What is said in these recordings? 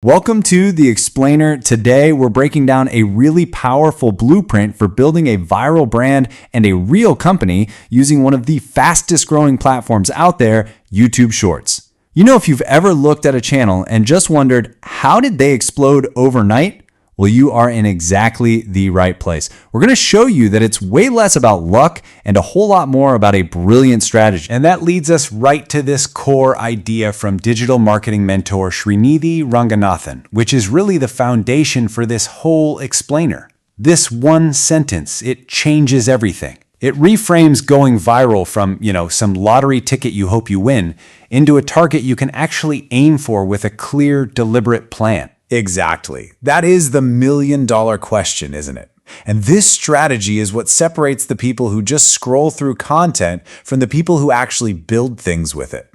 Welcome to The Explainer. Today, we're breaking down a really powerful blueprint for building a viral brand and a real company using one of the fastest growing platforms out there, YouTube Shorts. You know, if you've ever looked at a channel and just wondered, how did they explode overnight? Well, you are in exactly the right place. We're going to show you that it's way less about luck and a whole lot more about a brilliant strategy. And that leads us right to this core idea from digital marketing mentor Srinidhi Ranganathan, which is really the foundation for this whole explainer. This one sentence, it changes everything. It reframes going viral from, some lottery ticket you hope you win into a target you can actually aim for with a clear, deliberate plan. Exactly. That is the million-dollar question, isn't it? And this strategy is what separates the people who just scroll through content from the people who actually build things with it.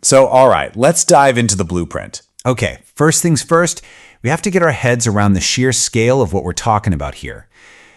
So, all right, let's dive into the blueprint. Okay, first things first, we have to get our heads around the sheer scale of what we're talking about here.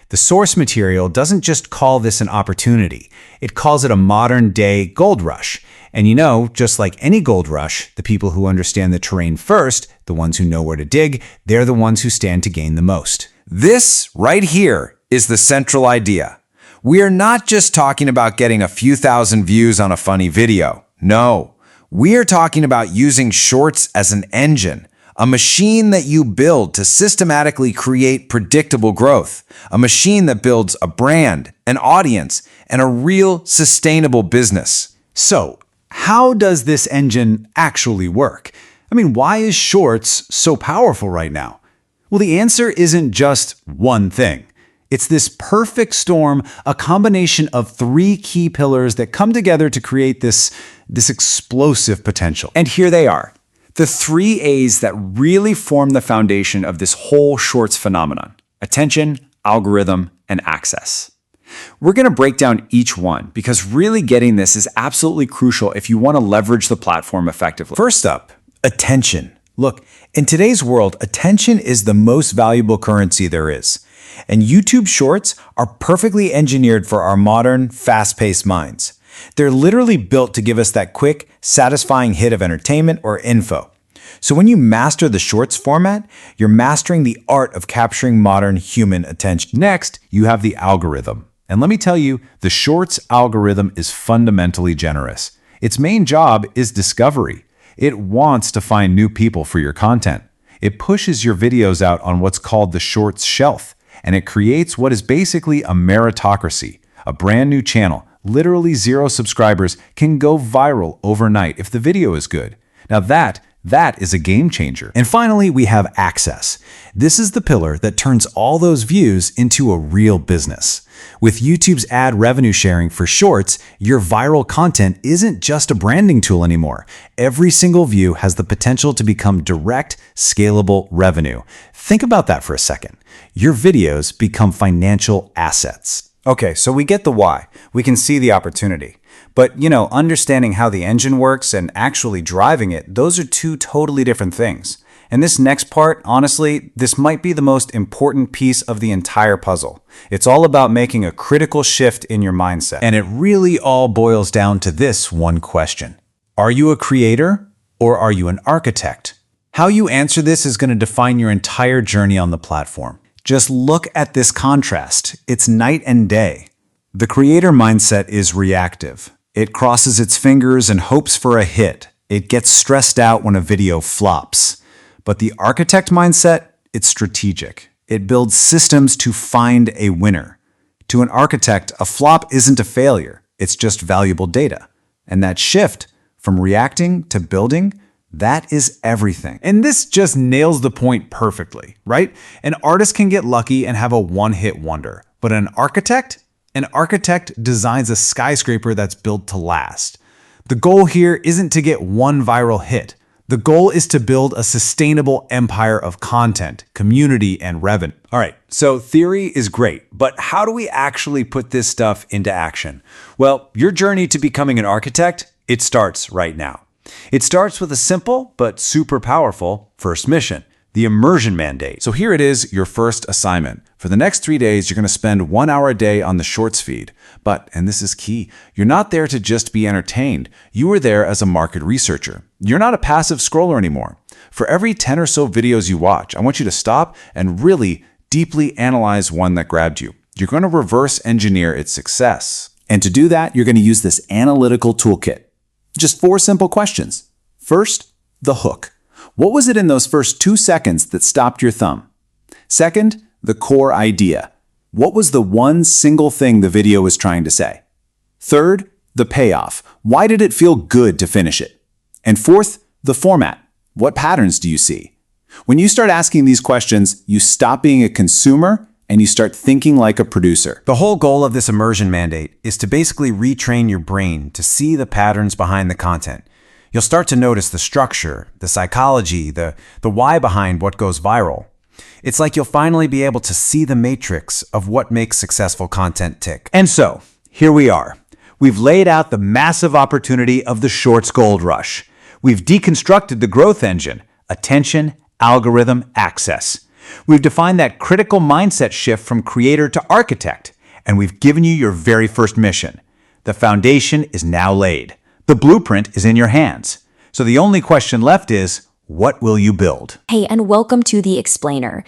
The source material doesn't just call this an opportunity. It calls it a modern-day gold rush. And just like any gold rush, the people who understand the terrain first, the ones who know where to dig, they're the ones who stand to gain the most. This right here is the central idea. We are not just talking about getting a few thousand views on a funny video. No, we are talking about using Shorts as an engine, a machine that you build to systematically create predictable growth, a machine that builds a brand, an audience, and a real sustainable business. So, how does this engine actually work? Why is Shorts so powerful right now? Well, the answer isn't just one thing. It's this perfect storm, a combination of three key pillars that come together to create this explosive potential. And here they are, the three A's that really form the foundation of this whole Shorts phenomenon: attention, algorithm, and access. We're going to break down each one because really getting this is absolutely crucial if you want to leverage the platform effectively. First up, attention. Look, in today's world, attention is the most valuable currency there is. And YouTube Shorts are perfectly engineered for our modern, fast-paced minds. They're literally built to give us that quick, satisfying hit of entertainment or info. So when you master the Shorts format, you're mastering the art of capturing modern human attention. Next, you have the algorithm. And let me tell you, the Shorts algorithm is fundamentally generous. Its main job is discovery. It wants to find new people for your content. It pushes your videos out on what's called the Shorts shelf, and it creates what is basically a meritocracy. A brand new channel, literally 0 subscribers, can go viral overnight if the video is good. Now that is a game changer. And finally, we have access. This is the pillar that turns all those views into a real business. With YouTube's ad revenue sharing for Shorts, your viral content isn't just a branding tool anymore. Every single view has the potential to become direct, scalable revenue. Think about that for a second. Your videos become financial assets. Okay, so we get the why. We can see the opportunity. But, understanding how the engine works and actually driving it, those are two totally different things. And this next part, honestly, this might be the most important piece of the entire puzzle. It's all about making a critical shift in your mindset. And it really all boils down to this one question. Are you a creator or are you an architect? How you answer this is going to define your entire journey on the platform. Just look at this contrast. It's night and day. The creator mindset is reactive. It crosses its fingers and hopes for a hit. It gets stressed out when a video flops. But the architect mindset, it's strategic. It builds systems to find a winner. To an architect, a flop isn't a failure. It's just valuable data. And that shift from reacting to building, that is everything. And this just nails the point perfectly, right? An artist can get lucky and have a one-hit wonder. But an architect designs a skyscraper that's built to last. The goal here isn't to get one viral hit. The goal is to build a sustainable empire of content, community, and revenue. All right, so theory is great, but how do we actually put this stuff into action? Well, your journey to becoming an architect, it starts right now. It starts with a simple but super powerful first mission: the immersion mandate. So here it is, your first assignment. For the next 3 days, you're going to spend 1 hour a day on the Shorts feed. But, and this is key, you're not there to just be entertained. You are there as a market researcher. You're not a passive scroller anymore. For every 10 or so videos you watch, I want you to stop and really deeply analyze one that grabbed you. You're going to reverse engineer its success. And to do that, you're going to use this analytical toolkit. Just 4 simple questions. First, the hook. What was it in those first 2 seconds that stopped your thumb? Second, the core idea. What was the one single thing the video was trying to say? Third, the payoff. Why did it feel good to finish it? And fourth, the format. What patterns do you see? When you start asking these questions, you stop being a consumer and you start thinking like a producer. The whole goal of this immersion mandate is to basically retrain your brain to see the patterns behind the content. You'll start to notice the structure, the psychology, the why behind what goes viral. It's like you'll finally be able to see the matrix of what makes successful content tick. And so, here we are. We've laid out the massive opportunity of the Shorts gold rush. We've deconstructed the growth engine, attention, algorithm, access. We've defined that critical mindset shift from creator to architect, and we've given you your very first mission. The foundation is now laid. The blueprint is in your hands. So the only question left is, what will you build? Hey, and welcome to The Explainer.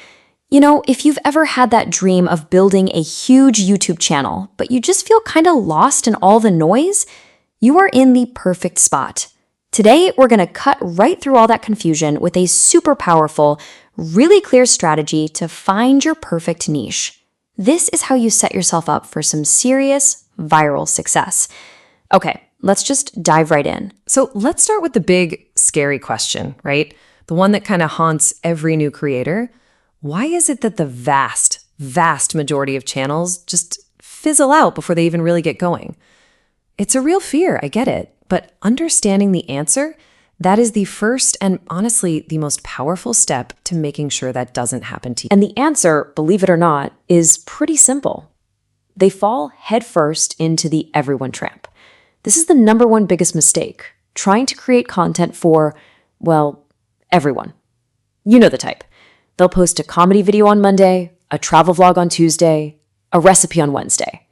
You know, if you've ever had that dream of building a huge YouTube channel, but you just feel kind of lost in all the noise, you are in the perfect spot. Today, we're going to cut right through all that confusion with a super powerful, really clear strategy to find your perfect niche. This is how you set yourself up for some serious viral success. Okay, let's just dive right in. So let's start with the big, scary question, right? The one that kind of haunts every new creator. Why is it that the vast, vast majority of channels just fizzle out before they even really get going? It's a real fear, I get it. But understanding the answer, that is the first and honestly the most powerful step to making sure that doesn't happen to you. And the answer, believe it or not, is pretty simple. They fall headfirst into the everyone trap. This is the number one biggest mistake, trying to create content for, well, everyone. You know the type. They'll post a comedy video on Monday, a travel vlog on Tuesday, a recipe on Wednesday.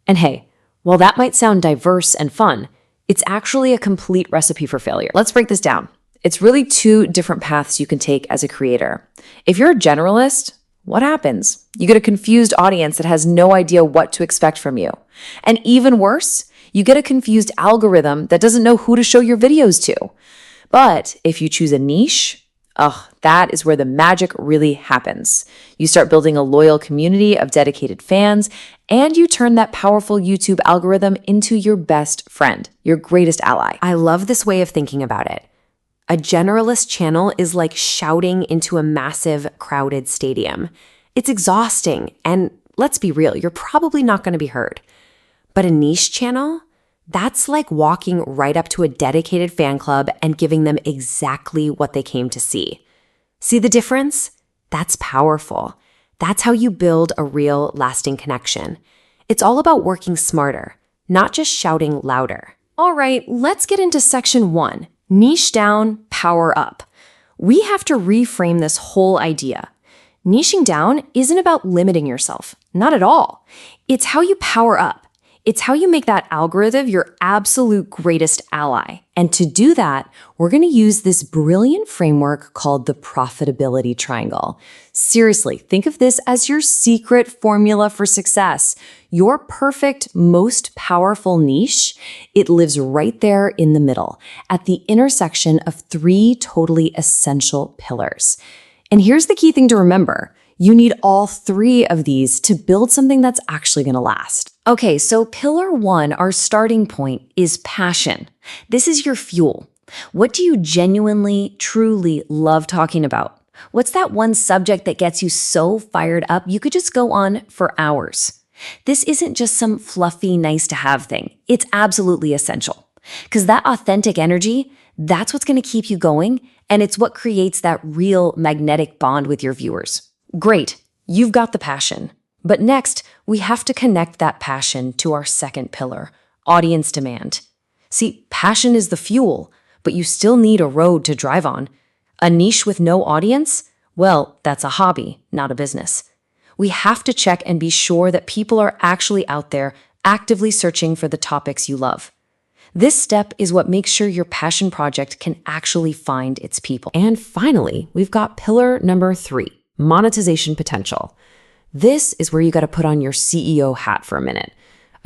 And hey, while that might sound diverse and fun, it's actually a complete recipe for failure. Let's break this down. It's really 2 different paths you can take as a creator. If you're a generalist, what happens? You get a confused audience that has no idea what to expect from you. And even worse, you get a confused algorithm that doesn't know who to show your videos to. But if you choose a niche, that is where the magic really happens. You start building a loyal community of dedicated fans, and you turn that powerful YouTube algorithm into your best friend, your greatest ally. I love this way of thinking about it. A generalist channel is like shouting into a massive, crowded stadium. It's exhausting, and let's be real, you're probably not going to be heard. But a niche channel, that's like walking right up to a dedicated fan club and giving them exactly what they came to see. See the difference? That's powerful. That's how you build a real, lasting connection. It's all about working smarter, not just shouting louder. All right, let's get into section 1, niche down, power up. We have to reframe this whole idea. Niching down isn't about limiting yourself, not at all. It's how you power up. It's how you make that algorithm your absolute greatest ally. And to do that, we're going to use this brilliant framework called the profitability triangle. Seriously, think of this as your secret formula for success. Your perfect, most powerful niche, it lives right there in the middle, at the intersection of 3 totally essential pillars. And here's the key thing to remember. You need all 3 of these to build something that's actually going to last. Okay, so pillar 1, our starting point, is passion. This is your fuel. What do you genuinely, truly love talking about? What's that one subject that gets you so fired up you could just go on for hours? This isn't just some fluffy, nice-to-have thing. It's absolutely essential. Because that authentic energy, that's what's going to keep you going, and it's what creates that real magnetic bond with your viewers. Great, you've got the passion. But next, we have to connect that passion to our second pillar, audience demand. See, passion is the fuel, but you still need a road to drive on. A niche with no audience? Well, that's a hobby, not a business. We have to check and be sure that people are actually out there actively searching for the topics you love. This step is what makes sure your passion project can actually find its people. And finally, we've got pillar number 3, monetization potential. This is where you got to put on your CEO hat for a minute.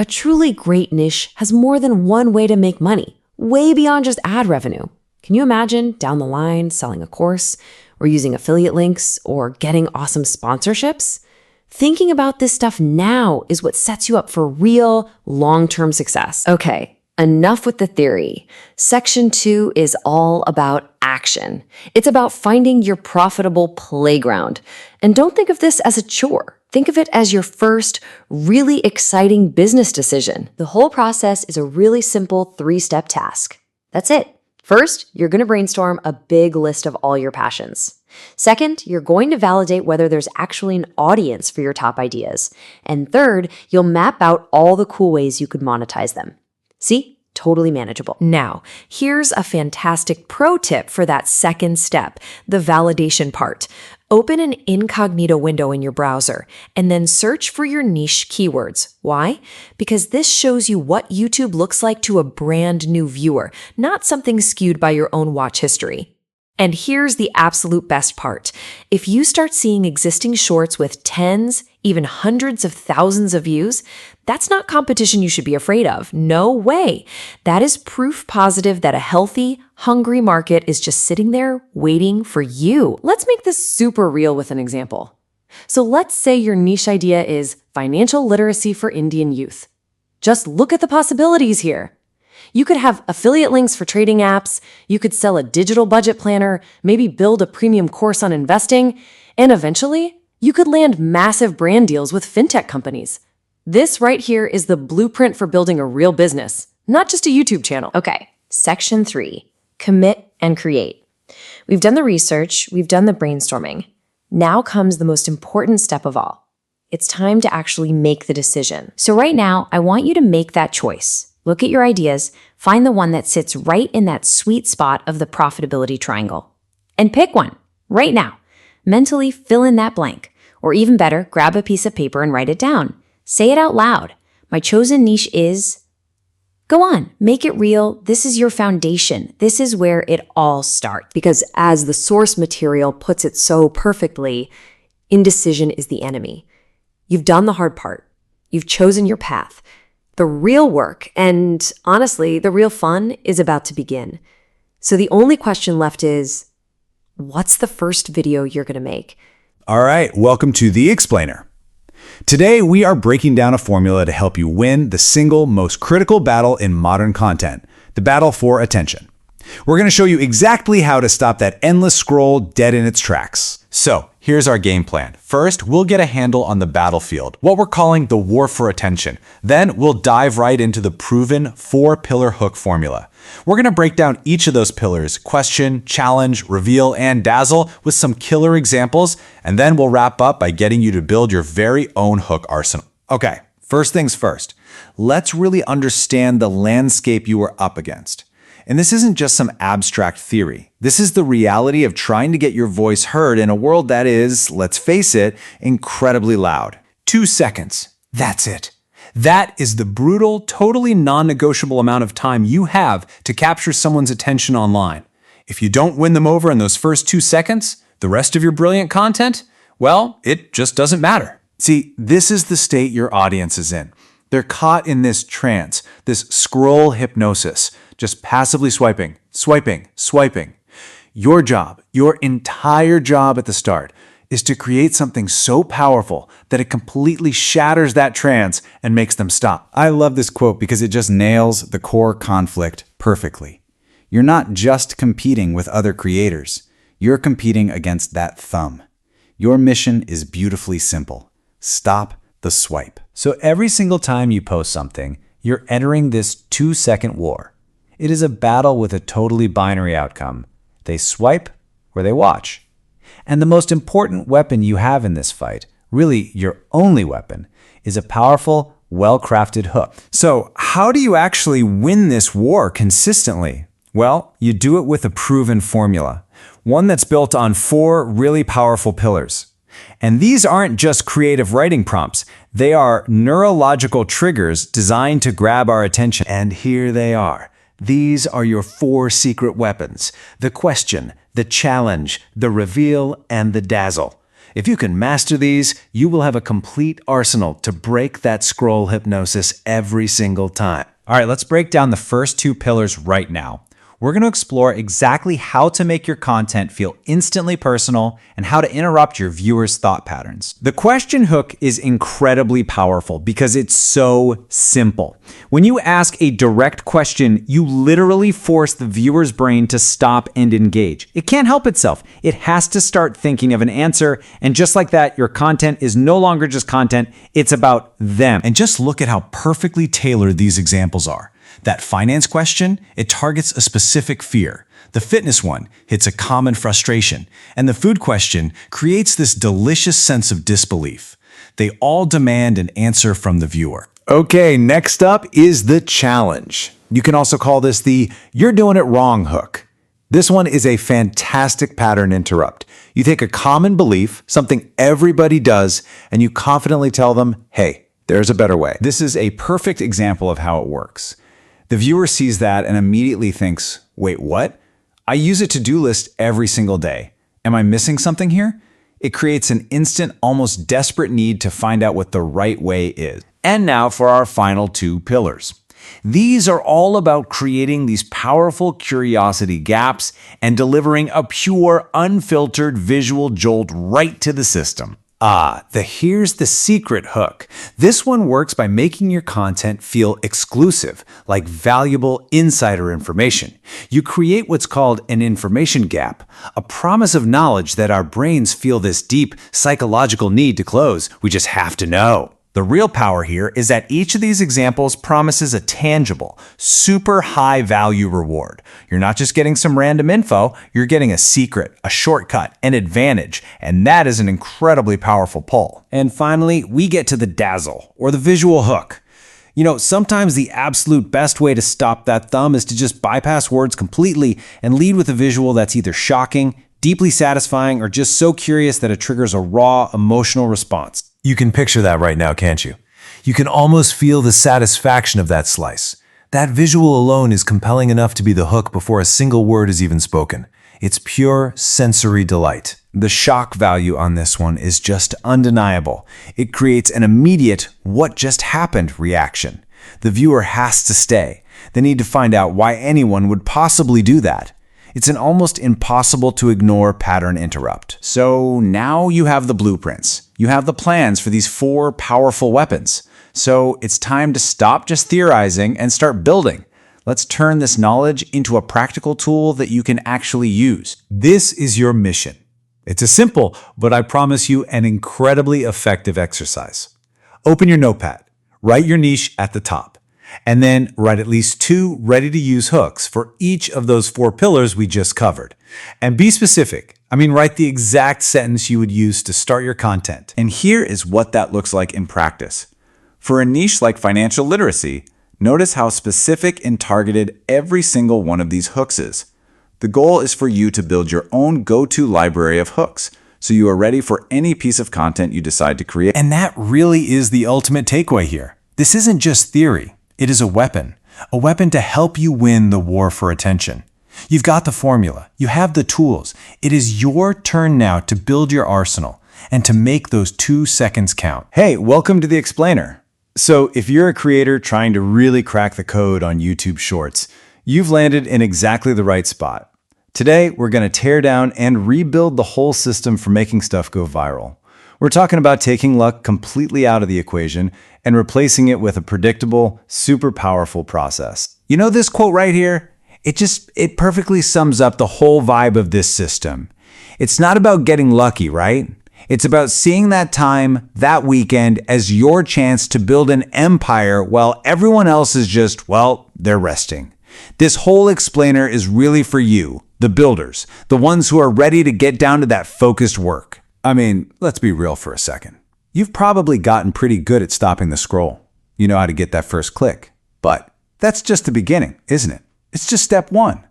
A truly great niche has more than one way to make money, way beyond just ad revenue. Can you imagine down the line selling a course, or using affiliate links, or getting awesome sponsorships? Thinking about this stuff now is what sets you up for real, long-term success. Okay, enough with the theory. Section 2 is all about action. It's about finding your profitable playground. And don't think of this as a chore. Think of it as your first, really exciting business decision. The whole process is a really simple 3-step task. That's it. First, you're going to brainstorm a big list of all your passions. Second, you're going to validate whether there's actually an audience for your top ideas. And third, you'll map out all the cool ways you could monetize them. See? Totally manageable. Now, here's a fantastic pro tip for that second step, the validation part. Open an incognito window in your browser and then search for your niche keywords. Why? Because this shows you what YouTube looks like to a brand new viewer, not something skewed by your own watch history. And here's the absolute best part. If you start seeing existing shorts with tens, even hundreds of thousands of views, that's not competition you should be afraid of. No way. That is proof positive that a healthy, hungry market is just sitting there waiting for you. Let's make this super real with an example. So let's say your niche idea is financial literacy for Indian youth. Just look at the possibilities here. You could have affiliate links for trading apps, you could sell a digital budget planner, maybe build a premium course on investing, and eventually, you could land massive brand deals with fintech companies. This right here is the blueprint for building a real business, not just a YouTube channel. Okay, section 3, commit and create. We've done the research, we've done the brainstorming. Now comes the most important step of all. It's time to actually make the decision. So right now, I want you to make that choice. Look at your ideas, find the one that sits right in that sweet spot of the profitability triangle. And pick one, right now. Mentally fill in that blank. Or even better, grab a piece of paper and write it down. Say it out loud. My chosen niche is... Go on, make it real. This is your foundation. This is where it all starts. Because as the source material puts it so perfectly, indecision is the enemy. You've done the hard part. You've chosen your path. The real work, and honestly, the real fun is about to begin. So the only question left is, what's the first video you're going to make? All right, welcome to The Explainer. Today, we are breaking down a formula to help you win the single most critical battle in modern content, the battle for attention. We're going to show you exactly how to stop that endless scroll dead in its tracks. So, here's our game plan. First, we'll get a handle on the battlefield, what we're calling the war for attention. Then, we'll dive right into the proven 4-pillar hook formula. We're going to break down each of those pillars, question, challenge, reveal, and dazzle with some killer examples, and then we'll wrap up by getting you to build your very own hook arsenal. Okay, first things first. Let's really understand the landscape you are up against. And this isn't just some abstract theory. This is the reality of trying to get your voice heard in a world that is, let's face it, incredibly loud. 2 seconds. That's it. That is the brutal, totally non-negotiable amount of time you have to capture someone's attention online. If you don't win them over in those first 2 seconds, the rest of your brilliant content, well, it just doesn't matter. See, this is the state your audience is in. They're caught in this trance, this scroll hypnosis, just passively swiping, swiping, swiping. Your job, your entire job at the start, is to create something so powerful that it completely shatters that trance and makes them stop. I love this quote because it just nails the core conflict perfectly. You're not just competing with other creators. You're competing against that thumb. Your mission is beautifully simple. Stop the swipe. So every single time you post something, you're entering this 2-second war. It is a battle with a totally binary outcome. They swipe or they watch. And the most important weapon you have in this fight, really your only weapon, is a powerful, well-crafted hook. So how do you actually win this war consistently? Well, you do it with a proven formula, one that's built on 4 really powerful pillars. And these aren't just creative writing prompts. They are neurological triggers designed to grab our attention. And here they are. These are your 4 secret weapons: the question, the challenge, the reveal, and the dazzle. If you can master these, you will have a complete arsenal to break that scroll hypnosis every single time. All right, let's break down the first 2 pillars right now. We're going to explore exactly how to make your content feel instantly personal and how to interrupt your viewers' thought patterns. The question hook is incredibly powerful because it's so simple. When you ask a direct question, you literally force the viewer's brain to stop and engage. It can't help itself. It has to start thinking of an answer, and just like that, your content is no longer just content, it's about them. And just look at how perfectly tailored these examples are. That finance question, it targets a specific fear. The fitness one hits a common frustration. And the food question creates this delicious sense of disbelief. They all demand an answer from the viewer. Okay, next up is the challenge. You can also call this the "you're doing it wrong" hook. This one is a fantastic pattern interrupt. You take a common belief, something everybody does, and you confidently tell them, hey, there's a better way. This is a perfect example of how it works. The viewer sees that and immediately thinks, wait, what? I use a to-do list every single day. Am I missing something here? It creates an instant, almost desperate need to find out what the right way is. And now for our final 2 pillars. These are all about creating these powerful curiosity gaps and delivering a pure, unfiltered visual jolt right to the system. Here's the secret hook. This one works by making your content feel exclusive, like valuable insider information. You create what's called an information gap, a promise of knowledge that our brains feel this deep psychological need to close. We just have to know. The real power here is that each of these examples promises a tangible, super high value reward. You're not just getting some random info, you're getting a secret, a shortcut, an advantage, and that is an incredibly powerful pull. And finally, we get to the dazzle, or the visual hook. You know, sometimes the absolute best way to stop that thumb is to just bypass words completely and lead with a visual that's either shocking, deeply satisfying, or just so curious that it triggers a raw, emotional response. You can picture that right now, can't you? You can almost feel the satisfaction of that slice. That visual alone is compelling enough to be the hook before a single word is even spoken. It's pure sensory delight. The shock value on this one is just undeniable. It creates an immediate "what just happened" reaction. The viewer has to stay. They need to find out why anyone would possibly do that. It's an almost impossible to ignore pattern interrupt. So now you have the blueprints. You have the plans for these 4 powerful weapons. So it's time to stop just theorizing and start building. Let's turn this knowledge into a practical tool that you can actually use. This is your mission. It's a simple, but I promise you an incredibly effective exercise. Open your notepad, write your niche at the top, and then write at least 2 ready-to-use hooks for each of those 4 pillars we just covered. And be specific. Write the exact sentence you would use to start your content. And here is what that looks like in practice. For a niche like financial literacy, notice how specific and targeted every single one of these hooks is. The goal is for you to build your own go-to library of hooks, so you are ready for any piece of content you decide to create. And that really is the ultimate takeaway here. This isn't just theory. It is a weapon to help you win the war for attention. You've got the formula. You have the tools. It is your turn now to build your arsenal and to make those 2 seconds count. Hey, welcome to The Explainer. So if you're a creator trying to really crack the code on YouTube Shorts, you've landed in exactly the right spot. Today, we're going to tear down and rebuild the whole system for making stuff go viral. We're talking about taking luck completely out of the equation and replacing it with a predictable, super powerful process. You know this quote right here? It perfectly sums up the whole vibe of this system. It's not about getting lucky, right? It's about seeing that time, that weekend, as your chance to build an empire while everyone else is just, well, they're resting. This whole explainer is really for you, the builders, the ones who are ready to get down to that focused work. Let's be real for a second. You've probably gotten pretty good at stopping the scroll. You know how to get that first click. But that's just the beginning, isn't it? It's just step 1.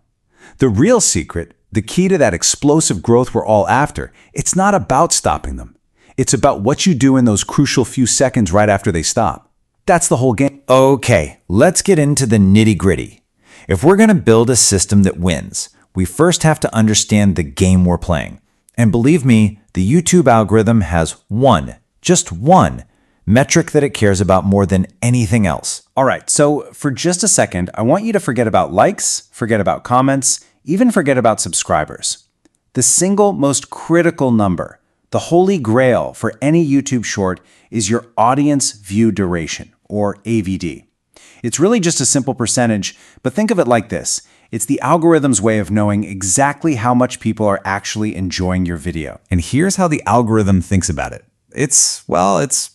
The real secret, the key to that explosive growth we're all after, it's not about stopping them. It's about what you do in those crucial few seconds right after they stop. That's the whole game. Okay, let's get into the nitty-gritty. If we're going to build a system that wins, we first have to understand the game we're playing. And believe me, the YouTube algorithm has just one metric that it cares about more than anything else. All right, so for just a second, I want you to forget about likes, forget about comments, even forget about subscribers. The single most critical number, the holy grail for any YouTube short, is your audience view duration, or AVD. It's really just a simple percentage, but think of it like this. It's the algorithm's way of knowing exactly how much people are actually enjoying your video. And here's how the algorithm thinks about it. It's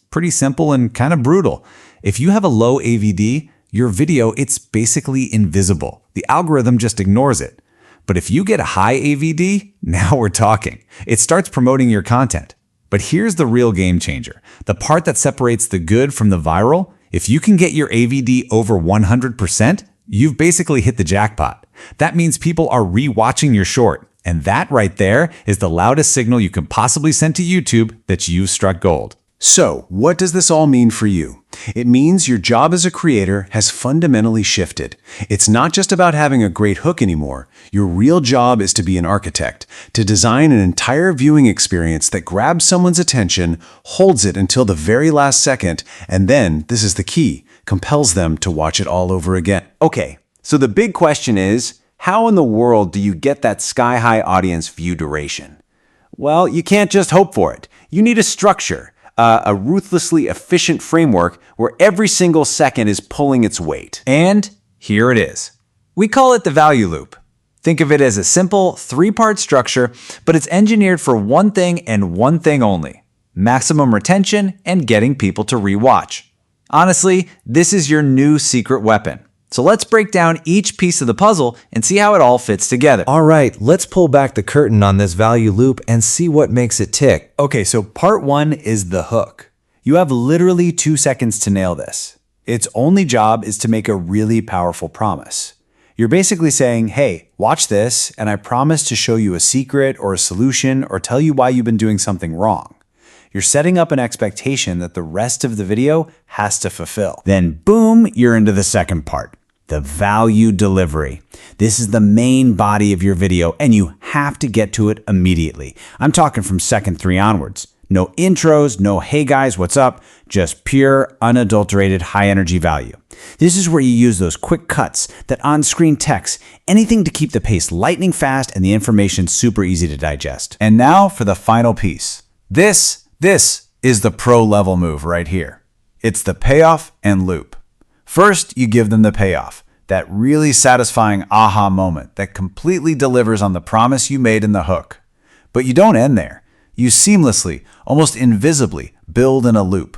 pretty simple and kind of brutal. If you have a low AVD, your video, it's basically invisible. The algorithm just ignores it. But if you get a high AVD, now we're talking. It starts promoting your content. But here's the real game changer. The part that separates the good from the viral. If you can get your AVD over 100%, you've basically hit the jackpot. That means people are re-watching your short. And that right there is the loudest signal you can possibly send to YouTube that you've struck gold. So, what does this all mean for you? It means your job as a creator has fundamentally shifted. It's not just about having a great hook anymore. Your real job is to be an architect, to design an entire viewing experience that grabs someone's attention, holds it until the very last second, and then, this is the key, compels them to watch it all over again. Okay, so the big question is, how in the world do you get that sky-high audience view duration? Well, you can't just hope for it. You need a structure. A ruthlessly efficient framework where every single second is pulling its weight. And here it is. We call it the value loop. Think of it as a simple 3-part structure, but it's engineered for one thing and one thing only: maximum retention and getting people to rewatch. Honestly, this is your new secret weapon. So let's break down each piece of the puzzle and see how it all fits together. All right, let's pull back the curtain on this value loop and see what makes it tick. Okay, so part 1 is the hook. You have literally 2 seconds to nail this. Its only job is to make a really powerful promise. You're basically saying, hey, watch this, and I promise to show you a secret or a solution or tell you why you've been doing something wrong. You're setting up an expectation that the rest of the video has to fulfill. Then boom, you're into the second part, the value delivery. This is the main body of your video, and you have to get to it immediately. I'm talking from second 3 onwards. No intros, no hey guys, what's up? Just pure, unadulterated, high-energy value. This is where you use those quick cuts, that on-screen text, anything to keep the pace lightning fast and the information super easy to digest. And now for the final piece. This is the pro-level move right here. It's the payoff and loop. First, you give them the payoff, that really satisfying aha moment that completely delivers on the promise you made in the hook. But you don't end there. You seamlessly, almost invisibly, build in a loop.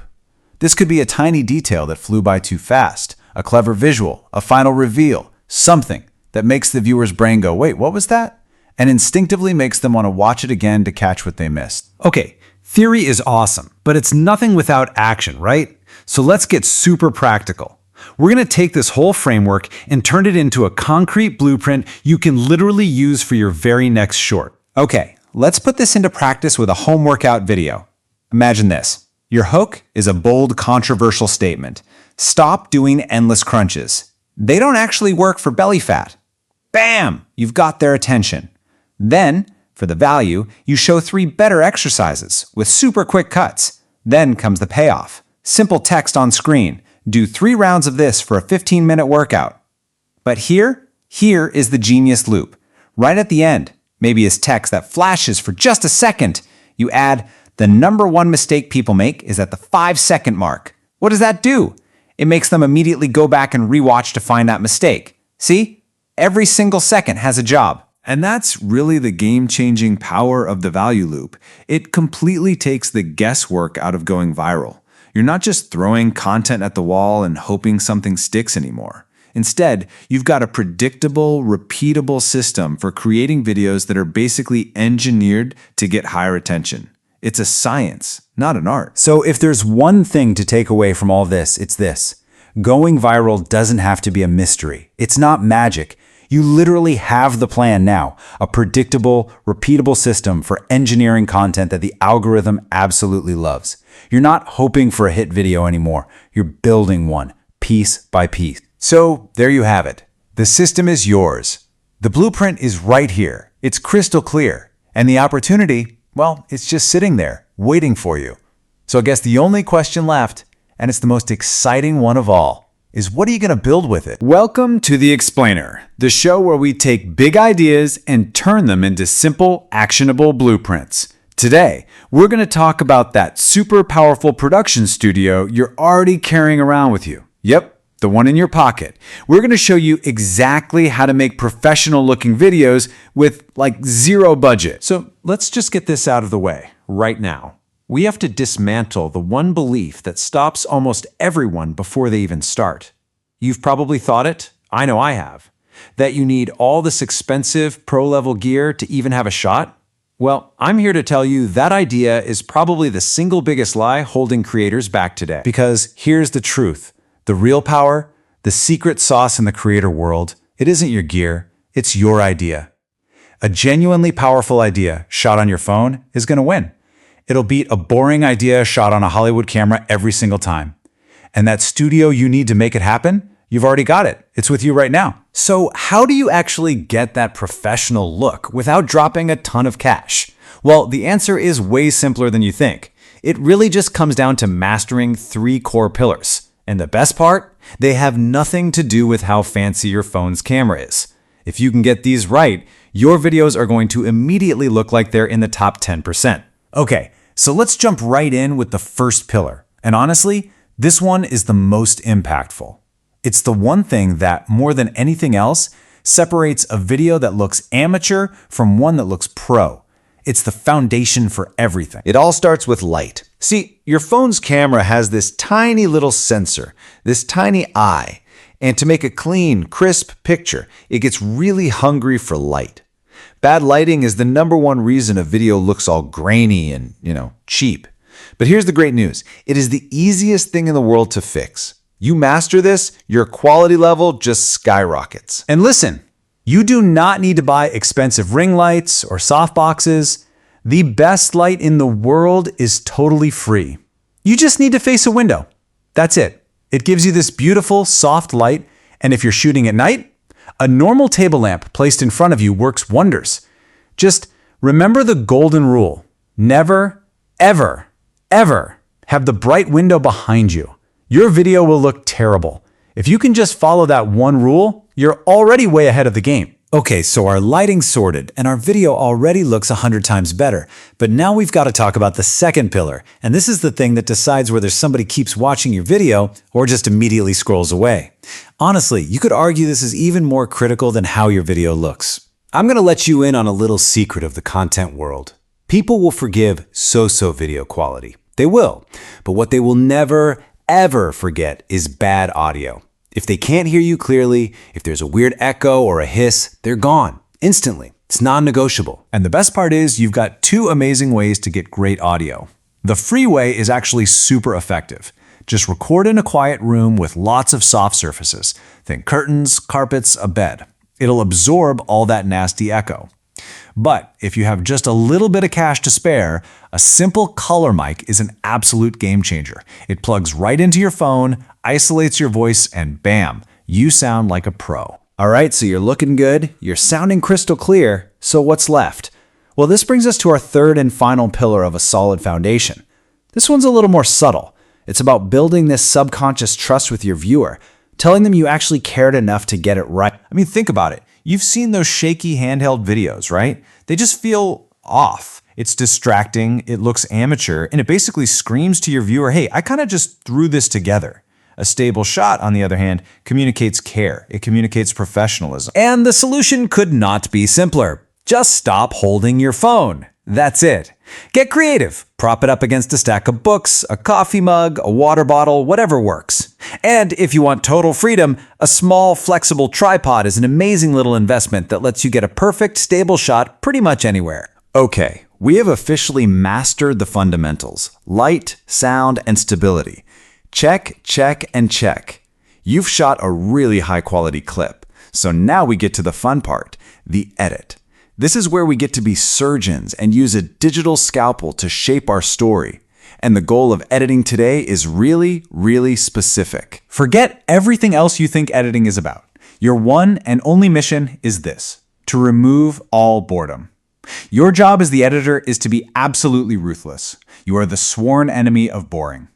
This could be a tiny detail that flew by too fast, a clever visual, a final reveal, something that makes the viewer's brain go, wait, what was that? And instinctively makes them want to watch it again to catch what they missed. Okay, theory is awesome, but it's nothing without action, right? So let's get super practical. We're going to take this whole framework and turn it into a concrete blueprint you can literally use for your very next short. Okay, let's put this into practice with a home workout video. Imagine this. Your hook is a bold, controversial statement. Stop doing endless crunches. They don't actually work for belly fat. Bam! You've got their attention. Then, for the value, you show 3 better exercises with super quick cuts. Then comes the payoff. Simple text on screen. Do 3 rounds of this for a 15-minute workout. But here is the genius loop. Right at the end, maybe is text that flashes for just a second. You add, the number 1 mistake people make is at the 5-second mark. What does that do? It makes them immediately go back and rewatch to find that mistake. See? Every single second has a job. And that's really the game-changing power of the value loop. It completely takes the guesswork out of going viral. You're not just throwing content at the wall and hoping something sticks anymore. Instead, you've got a predictable, repeatable system for creating videos that are basically engineered to get higher attention. It's a science, not an art. So if there's one thing to take away from all this, it's this. Going viral doesn't have to be a mystery. It's not magic. You literally have the plan now, a predictable, repeatable system for engineering content that the algorithm absolutely loves. You're not hoping for a hit video anymore. You're building one, piece by piece. So there you have it. The system is yours. The blueprint is right here. It's crystal clear. And the opportunity, well, it's just sitting there, waiting for you. So I guess the only question left, and it's the most exciting one of all, is what are you going to build with it? Welcome to The Explainer, the show where we take big ideas and turn them into simple, actionable blueprints. Today, we're going to talk about that super powerful production studio you're already carrying around with you. Yep, the one in your pocket. We're going to show you exactly how to make professional-looking videos with like zero budget. So let's just get this out of the way right now. We have to dismantle the one belief that stops almost everyone before they even start. You've probably thought it, I know I have, that you need all this expensive pro-level gear to even have a shot. Well, I'm here to tell you that idea is probably the single biggest lie holding creators back today. Because here's the truth. The real power, the secret sauce in the creator world, it isn't your gear, it's your idea. A genuinely powerful idea shot on your phone is going to win. It'll beat a boring idea shot on a Hollywood camera every single time. And that studio you need to make it happen, you've already got it. It's with you right now. So how do you actually get that professional look without dropping a ton of cash? Well, the answer is way simpler than you think. It really just comes down to mastering 3 core pillars. And the best part? They have nothing to do with how fancy your phone's camera is. If you can get these right, your videos are going to immediately look like they're in the top 10%. Okay, so let's jump right in with the first pillar. And honestly, this one is the most impactful. It's the one thing that, more than anything else, separates a video that looks amateur from one that looks pro. It's the foundation for everything. It all starts with light. See, your phone's camera has this tiny little sensor, this tiny eye, and to make a clean, crisp picture, it gets really hungry for light. Bad lighting is the number one reason a video looks all grainy and, cheap. But here's the great news. It is the easiest thing in the world to fix. You master this, your quality level just skyrockets. And listen, you do not need to buy expensive ring lights or softboxes. The best light in the world is totally free. You just need to face a window. That's it. It gives you this beautiful, soft light, and if you're shooting at night, a normal table lamp placed in front of you works wonders. Just remember the golden rule. Never, ever, ever have the bright window behind you. Your video will look terrible. If you can just follow that one rule, you're already way ahead of the game. Okay, so our lighting's sorted, and our video already looks 100 times better. But now we've got to talk about the second pillar, and this is the thing that decides whether somebody keeps watching your video or just immediately scrolls away. Honestly, you could argue this is even more critical than how your video looks. I'm going to let you in on a little secret of the content world. People will forgive so-so video quality. They will. But what they will never, ever forget is bad audio. If they can't hear you clearly, if there's a weird echo or a hiss, they're gone instantly. It's non-negotiable. And the best part is you've got 2 amazing ways to get great audio. The free way is actually super effective. Just record in a quiet room with lots of soft surfaces. Think curtains, carpets, a bed. It'll absorb all that nasty echo. But if you have just a little bit of cash to spare, a simple color mic is an absolute game changer. It plugs right into your phone, isolates your voice, and bam, you sound like a pro. All right, so you're looking good, you're sounding crystal clear, so what's left? Well, this brings us to our third and final pillar of a solid foundation. This one's a little more subtle. It's about building this subconscious trust with your viewer, telling them you actually cared enough to get it right. I mean, think about it. You've seen those shaky handheld videos, right? They just feel off. It's distracting, it looks amateur, and it basically screams to your viewer, hey, I kind of just threw this together. A stable shot, on the other hand, communicates care. It communicates professionalism. And the solution could not be simpler. Just stop holding your phone. That's it. Get creative. Prop it up against a stack of books, a coffee mug, a water bottle, whatever works. And if you want total freedom, a small, flexible tripod is an amazing little investment that lets you get a perfect, stable shot pretty much anywhere. Okay, we have officially mastered the fundamentals: light, sound, and stability. Check, check, and check. You've shot a really high-quality clip. So now we get to the fun part, the edit. This is where we get to be surgeons and use a digital scalpel to shape our story. And the goal of editing today is really, really specific. Forget everything else you think editing is about. Your one and only mission is this: to remove all boredom. Your job as the editor is to be absolutely ruthless. You are the sworn enemy of boring.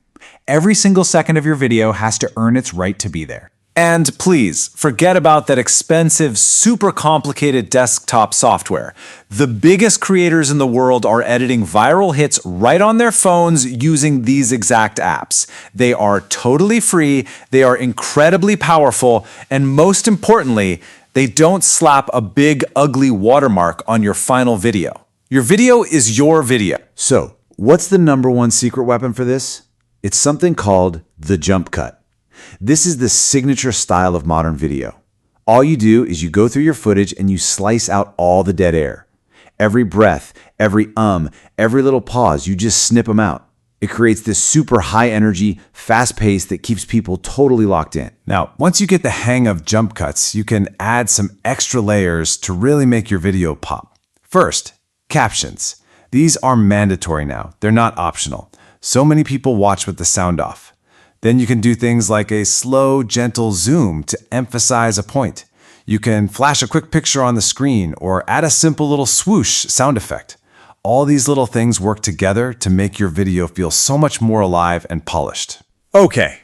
Every single second of your video has to earn its right to be there. And please, forget about that expensive, super complicated desktop software. The biggest creators in the world are editing viral hits right on their phones using these exact apps. They are totally free, they are incredibly powerful, and most importantly, they don't slap a big, ugly watermark on your final video. Your video is your video. So, what's the number one secret weapon for this? It's something called the jump cut. This is the signature style of modern video. All you do is you go through your footage and you slice out all the dead air. Every breath, every every little pause, you just snip them out. It creates this super high energy, fast pace that keeps people totally locked in. Now, once you get the hang of jump cuts, you can add some extra layers to really make your video pop. First, captions. These are mandatory now. They're not optional. So many people watch with the sound off. Then you can do things like a slow, gentle zoom to emphasize a point. You can flash a quick picture on the screen or add a simple little swoosh sound effect. All these little things work together to make your video feel so much more alive and polished. Okay,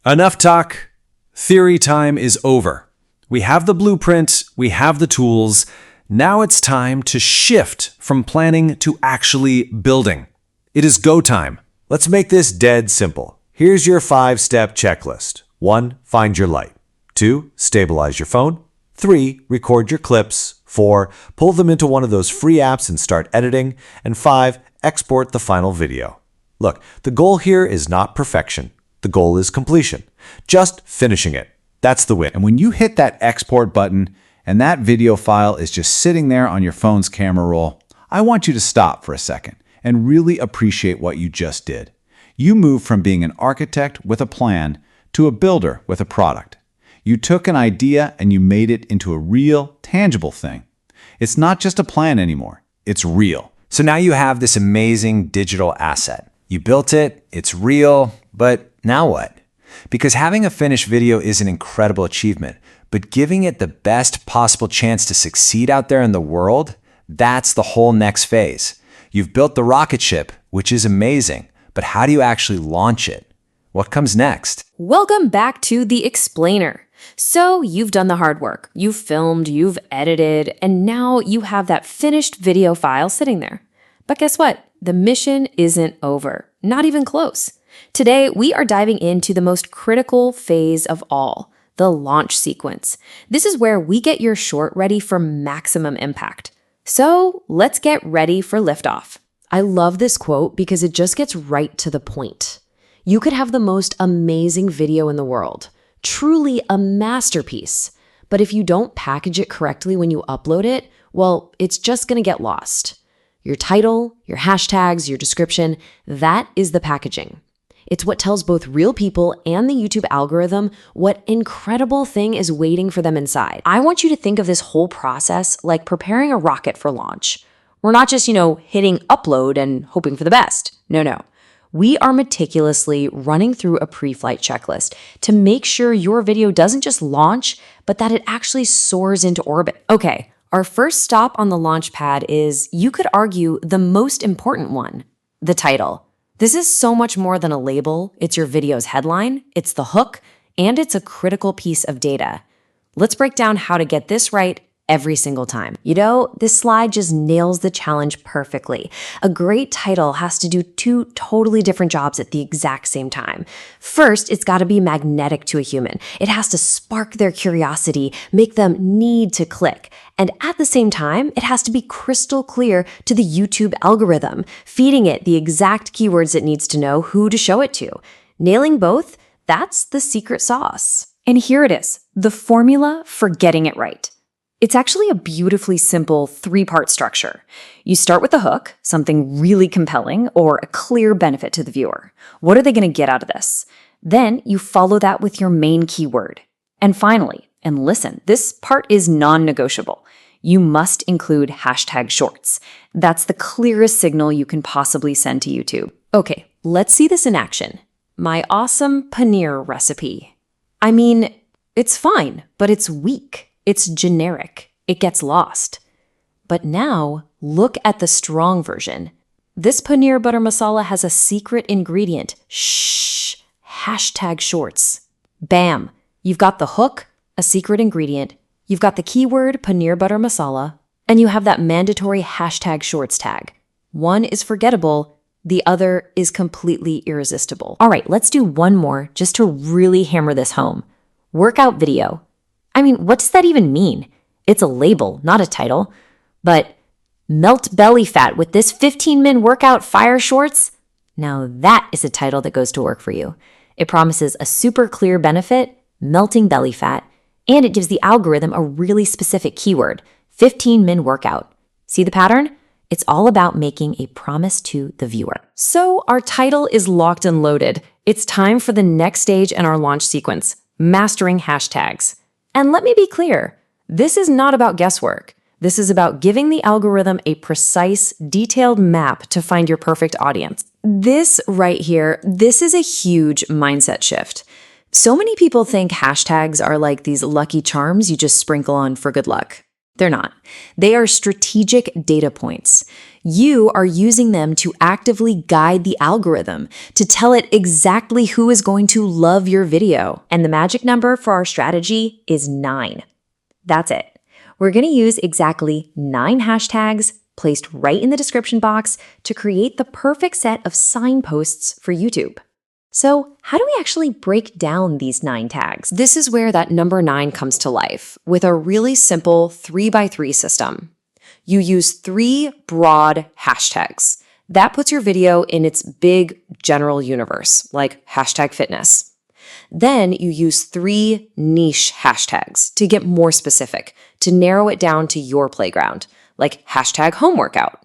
enough talk. Theory time is over. We have the blueprint, we have the tools. Now it's time to shift from planning to actually building. It is go time. Let's make this dead simple. Here's your 5-step checklist. 1. Find your light. 2. Stabilize your phone. 3. Record your clips. 4. Pull them into one of those free apps and start editing. And 5. Export the final video. Look, the goal here is not perfection. The goal is completion. Just finishing it. That's the win. And when you hit that export button and that video file is just sitting there on your phone's camera roll, I want you to stop for a second and really appreciate what you just did. You moved from being an architect with a plan to a builder with a product. You took an idea and you made it into a real, tangible thing. It's not just a plan anymore. It's real. So now you have this amazing digital asset. You built it, it's real, but now what? Because having a finished video is an incredible achievement, but giving it the best possible chance to succeed out there in the world, that's the whole next phase. You've built the rocket ship, which is amazing. But how do you actually launch it? What comes next? Welcome back to The Explainer. So you've done the hard work. You've filmed, you've edited, and now you have that finished video file sitting there. But guess what? The mission isn't over. Not even close. Today, we are diving into the most critical phase of all, the launch sequence. This is where we get your short ready for maximum impact. So let's get ready for liftoff. I love this quote because it just gets right to the point. You could have the most amazing video in the world, truly a masterpiece, but if you don't package it correctly when you upload it, well, it's just going to get lost. Your title, your hashtags, your description, that is the packaging. It's what tells both real people and the YouTube algorithm what incredible thing is waiting for them inside. I want you to think of this whole process like preparing a rocket for launch. We're not just, hitting upload and hoping for the best. No. We are meticulously running through a pre-flight checklist to make sure your video doesn't just launch, but that it actually soars into orbit. Okay, our first stop on the launch pad is, you could argue, the most important one, the title. This is so much more than a label. It's your video's headline, it's the hook, and it's a critical piece of data. Let's break down how to get this right every single time. This slide just nails the challenge perfectly. A great title has to do two totally different jobs at the exact same time. First, it's got to be magnetic to a human. It has to spark their curiosity, make them need to click. And at the same time, it has to be crystal clear to the YouTube algorithm, feeding it the exact keywords it needs to know who to show it to. Nailing both, that's the secret sauce. And here it is, the formula for getting it right. It's actually a beautifully simple 3-part structure. You start with the hook, something really compelling or a clear benefit to the viewer. What are they going to get out of this? Then you follow that with your main keyword. And finally, and listen, this part is non-negotiable. You must include hashtag shorts. That's the clearest signal you can possibly send to YouTube. Okay, let's see this in action. My awesome paneer recipe. It's fine, but it's weak. It's generic. It gets lost. But now, look at the strong version. This paneer butter masala has a secret ingredient. Shh. #shorts. Bam. You've got the hook, a secret ingredient. You've got the keyword paneer butter masala, and you have that mandatory #shorts tag. One is forgettable. The other is completely irresistible. All right, let's do one more just to really hammer this home. Workout video. I mean, what does that even mean? It's a label, not a title. But melt belly fat with this 15-min workout fire shorts? Now that is a title that goes to work for you. It promises a super clear benefit, melting belly fat, and it gives the algorithm a really specific keyword, 15-min workout. See the pattern? It's all about making a promise to the viewer. So our title is locked and loaded. It's time for the next stage in our launch sequence, mastering hashtags. And let me be clear, this is not about guesswork. This is about giving the algorithm a precise, detailed map to find your perfect audience. This right here, this is a huge mindset shift. So many people think hashtags are like these lucky charms you just sprinkle on for good luck. They're not. They are strategic data points. You are using them to actively guide the algorithm, to tell it exactly who is going to love your video. And the magic number for our strategy is 9. That's it. We're going to use exactly 9 hashtags placed right in the description box to create the perfect set of signposts for YouTube. So how do we actually break down these 9 tags? This is where that number 9 comes to life with a really simple 3x3 system. You use 3 broad hashtags. That puts your video in its big general universe, like hashtag fitness. Then you use 3 niche hashtags to get more specific, to narrow it down to your playground, like hashtag home workout.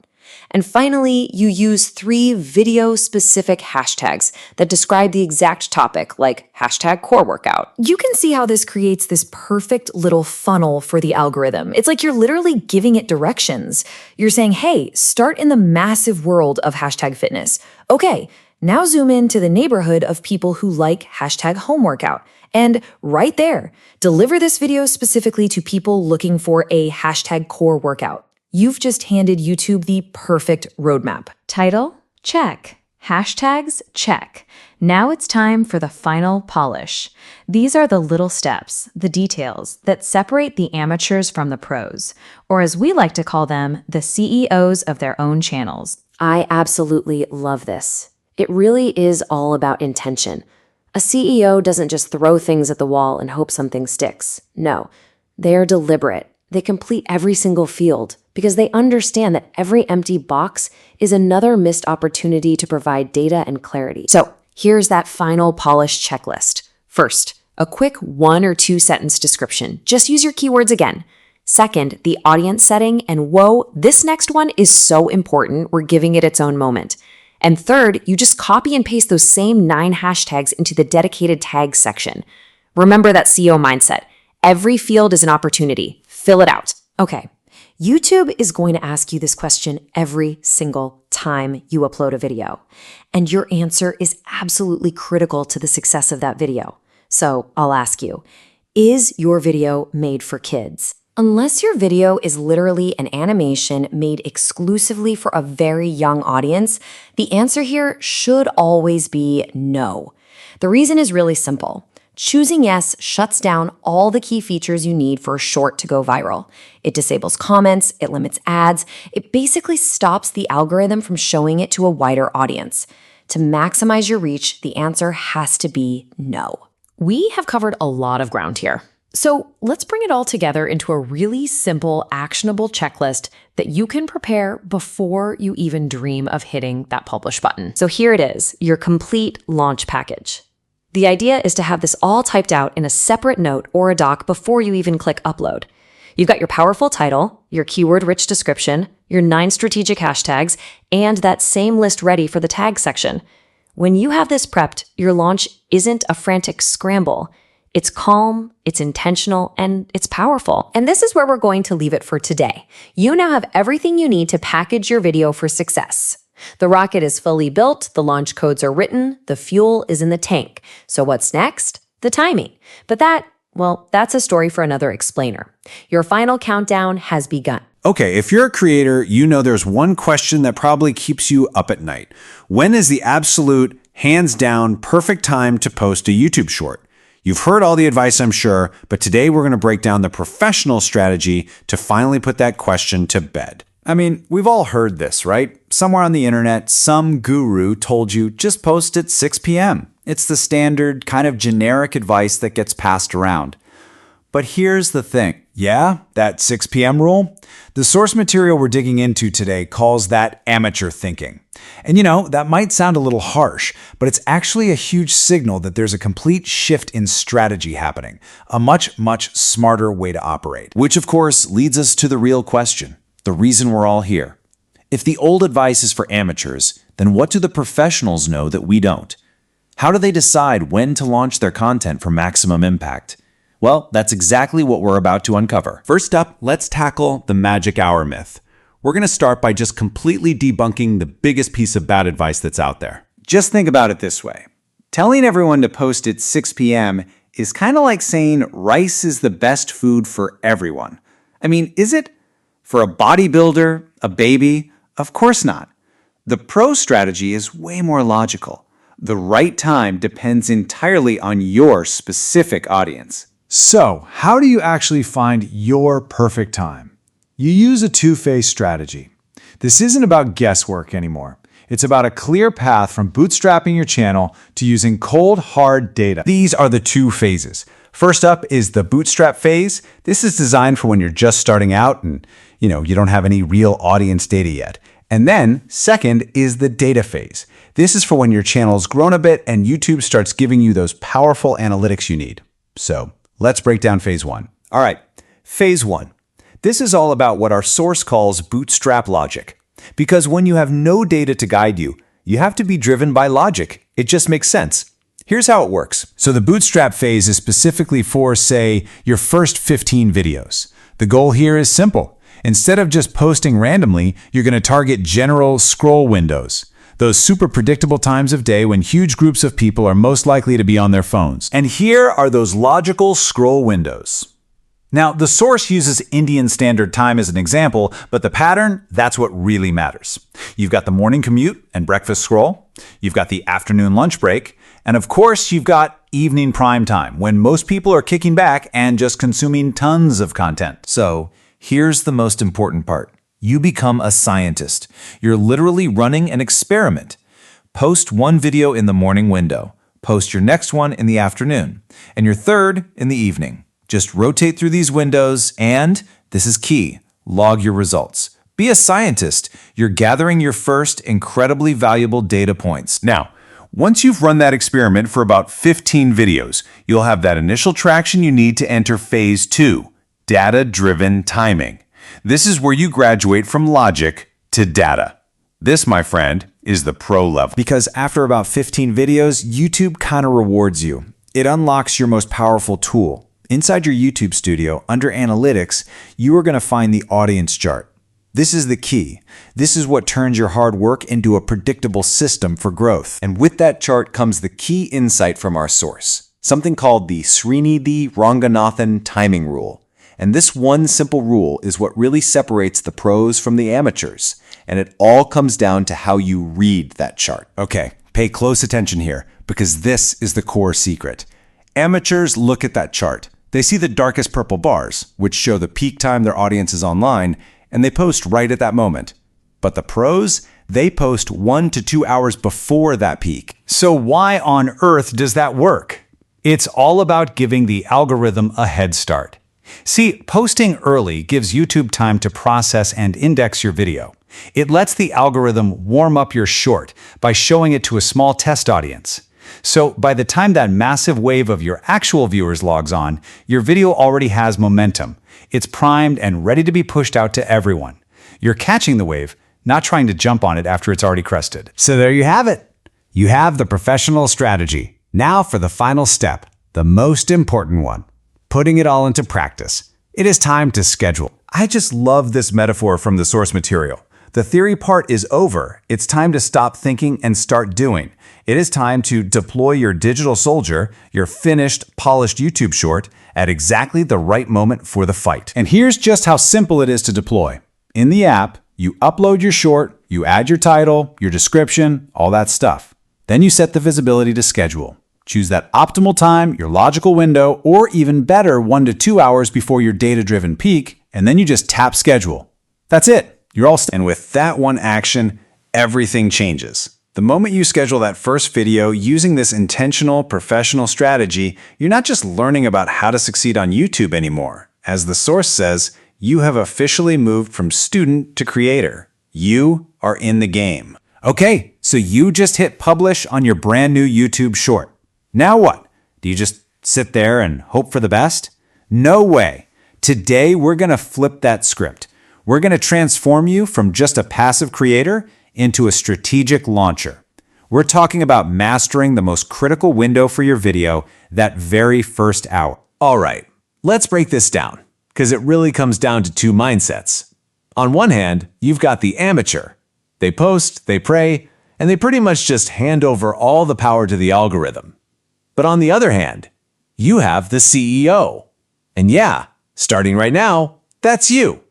And finally, you use 3 video-specific hashtags that describe the exact topic, like hashtag core workout. You can see how this creates this perfect little funnel for the algorithm. It's like you're literally giving it directions. You're saying, hey, start in the massive world of hashtag fitness. Okay, now zoom into the neighborhood of people who like hashtag home workout. And right there, deliver this video specifically to people looking for a hashtag core workout. You've just handed YouTube the perfect roadmap. Title? Check. Hashtags? Check. Now it's time for the final polish. These are the little steps, the details that separate the amateurs from the pros, or as we like to call them, the CEOs of their own channels. I absolutely love this. It really is all about intention. A CEO doesn't just throw things at the wall and hope something sticks. No, they are deliberate. They complete every single field because they understand that every empty box is another missed opportunity to provide data and clarity. So here's that final polished checklist. First, a quick 1 or 2 sentence description. Just use your keywords again. Second, the audience setting, and whoa, this next one is so important, we're giving it its own moment. And third, you just copy and paste those same 9 hashtags into the dedicated tags section. Remember that CEO mindset. Every field is an opportunity. Fill it out. Okay, YouTube is going to ask you this question every single time you upload a video. And your answer is absolutely critical to the success of that video. So I'll ask you, is your video made for kids? Unless your video is literally an animation made exclusively for a very young audience, the answer here should always be no. The reason is really simple. Choosing yes shuts down all the key features you need for a short to go viral. It disables comments, it limits ads, it basically stops the algorithm from showing it to a wider audience. To maximize your reach, the answer has to be no. We have covered a lot of ground here. So let's bring it all together into a really simple, actionable checklist that you can prepare before you even dream of hitting that publish button. So here it is, your complete launch package. The idea is to have this all typed out in a separate note or a doc before you even click upload. You've got your powerful title, your keyword-rich description, your 9 strategic hashtags, and that same list ready for the tag section. When you have this prepped, your launch isn't a frantic scramble. It's calm, it's intentional, and it's powerful. And this is where we're going to leave it for today. You now have everything you need to package your video for success. The rocket is fully built, the launch codes are written, the fuel is in the tank. So what's next? The timing. But that Well, that's a story for another explainer. Your final countdown has begun. Okay, if you're a creator, you know there's one question that probably keeps you up at night. When is the absolute, hands down, perfect time to post a YouTube short? You've heard all the advice, I'm sure, but today we're going to break down the professional strategy to finally put that question to bed. I mean, we've all heard this, right? Somewhere on the internet, some guru told you just post at 6 p.m. It's the standard kind of generic advice that gets passed around. But here's the thing. Yeah, that 6 p.m. rule? The source material we're digging into today calls that amateur thinking. And that might sound a little harsh, but it's actually a huge signal that there's a complete shift in strategy happening, a much, much smarter way to operate. Which, of course, leads us to the real question, the reason we're all here. If the old advice is for amateurs, then what do the professionals know that we don't? How do they decide when to launch their content for maximum impact? Well, that's exactly what we're about to uncover. First up, let's tackle the magic hour myth. We're going to start by just completely debunking the biggest piece of bad advice that's out there. Just think about it this way. Telling everyone to post at 6 p.m. is kind of like saying rice is the best food for everyone. I mean, is it? For a bodybuilder, a baby? Of course not. The pro strategy is way more logical. The right time depends entirely on your specific audience. So, how do you actually find your perfect time? You use a two-phase strategy. This isn't about guesswork anymore. It's about a clear path from bootstrapping your channel to using cold, hard data. These are the two phases. First up is the bootstrap phase. This is designed for when you're just starting out and, you don't have any real audience data yet. And then, second is the data phase. This is for when your channel's grown a bit and YouTube starts giving you those powerful analytics you need. So, let's break down phase one. All right, phase one. This is all about what our source calls bootstrap logic. Because when you have no data to guide you, you have to be driven by logic. It just makes sense. Here's how it works. So the bootstrap phase is specifically for, say, your first 15 videos. The goal here is simple. Instead of just posting randomly, you're going to target general scroll windows. Those super predictable times of day when huge groups of people are most likely to be on their phones. And here are those logical scroll windows. Now, the source uses Indian Standard Time as an example, but the pattern, that's what really matters. You've got the morning commute and breakfast scroll. You've got the afternoon lunch break. And of course, you've got evening prime time, when most people are kicking back and just consuming tons of content. So, here's the most important part. You become a scientist. You're literally running an experiment. Post one video in the morning window. Post your next one in the afternoon. And your third in the evening. Just rotate through these windows and, this is key, log your results. Be a scientist. You're gathering your first incredibly valuable data points. Now, once you've run that experiment for about 15 videos, you'll have that initial traction you need to enter phase two, data-driven timing. This is where you graduate from logic to data. This, my friend, is the pro level. Because after about 15 videos, YouTube kind of rewards you. It unlocks your most powerful tool. Inside your YouTube studio, under Analytics, you are going to find the audience chart. This is the key. This is what turns your hard work into a predictable system for growth. And with that chart comes the key insight from our source, something called the Srinidhi Ranganathan timing rule. And this one simple rule is what really separates the pros from the amateurs. And it all comes down to how you read that chart. Okay, pay close attention here, because this is the core secret. Amateurs look at that chart. They see the darkest purple bars, which show the peak time their audience is online, and they post right at that moment. But the pros, they post 1 to 2 hours before that peak. So why on earth does that work? It's all about giving the algorithm a head start. See, posting early gives YouTube time to process and index your video. It lets the algorithm warm up your short by showing it to a small test audience. So by the time that massive wave of your actual viewers logs on, your video already has momentum. It's primed and ready to be pushed out to everyone. You're catching the wave, not trying to jump on it after it's already crested. So there you have it. You have the professional strategy. Now for the final step, the most important one, putting it all into practice. It is time to schedule. I just love this metaphor from the source material. The theory part is over. It's time to stop thinking and start doing. It is time to deploy your digital soldier, your finished, polished YouTube short, at exactly the right moment for the fight. And here's just how simple it is to deploy. In the app, you upload your short, you add your title, your description, all that stuff. Then you set the visibility to schedule. Choose that optimal time, your logical window, or even better, 1 to 2 hours before your data-driven peak, and then you just tap schedule. That's it. You're all set. And with that one action, everything changes. The moment you schedule that first video using this intentional, professional strategy, you're not just learning about how to succeed on YouTube anymore. As the source says, you have officially moved from student to creator. You are in the game. Okay, so you just hit publish on your brand new YouTube short. Now what? Do you just sit there and hope for the best? No way. Today, we're going to flip that script. We're going to transform you from just a passive creator into a strategic launcher. We're talking about mastering the most critical window for your video, that very first hour. All right, let's break this down, because it really comes down to two mindsets. On one hand, you've got the amateur. They post, they pray, and they pretty much just hand over all the power to the algorithm. But on the other hand, you have the CEO. And yeah, starting right now, that's you.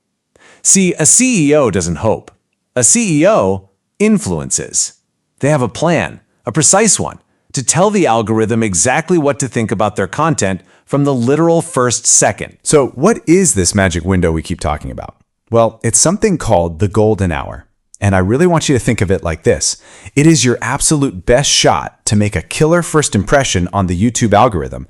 See, a CEO doesn't hope. A CEO influences. They have a plan, a precise one, to tell the algorithm exactly what to think about their content from the literal first second. So what is this magic window we keep talking about? Well, it's something called the golden hour. And I really want you to think of it like this. It is your absolute best shot to make a killer first impression on the YouTube algorithm,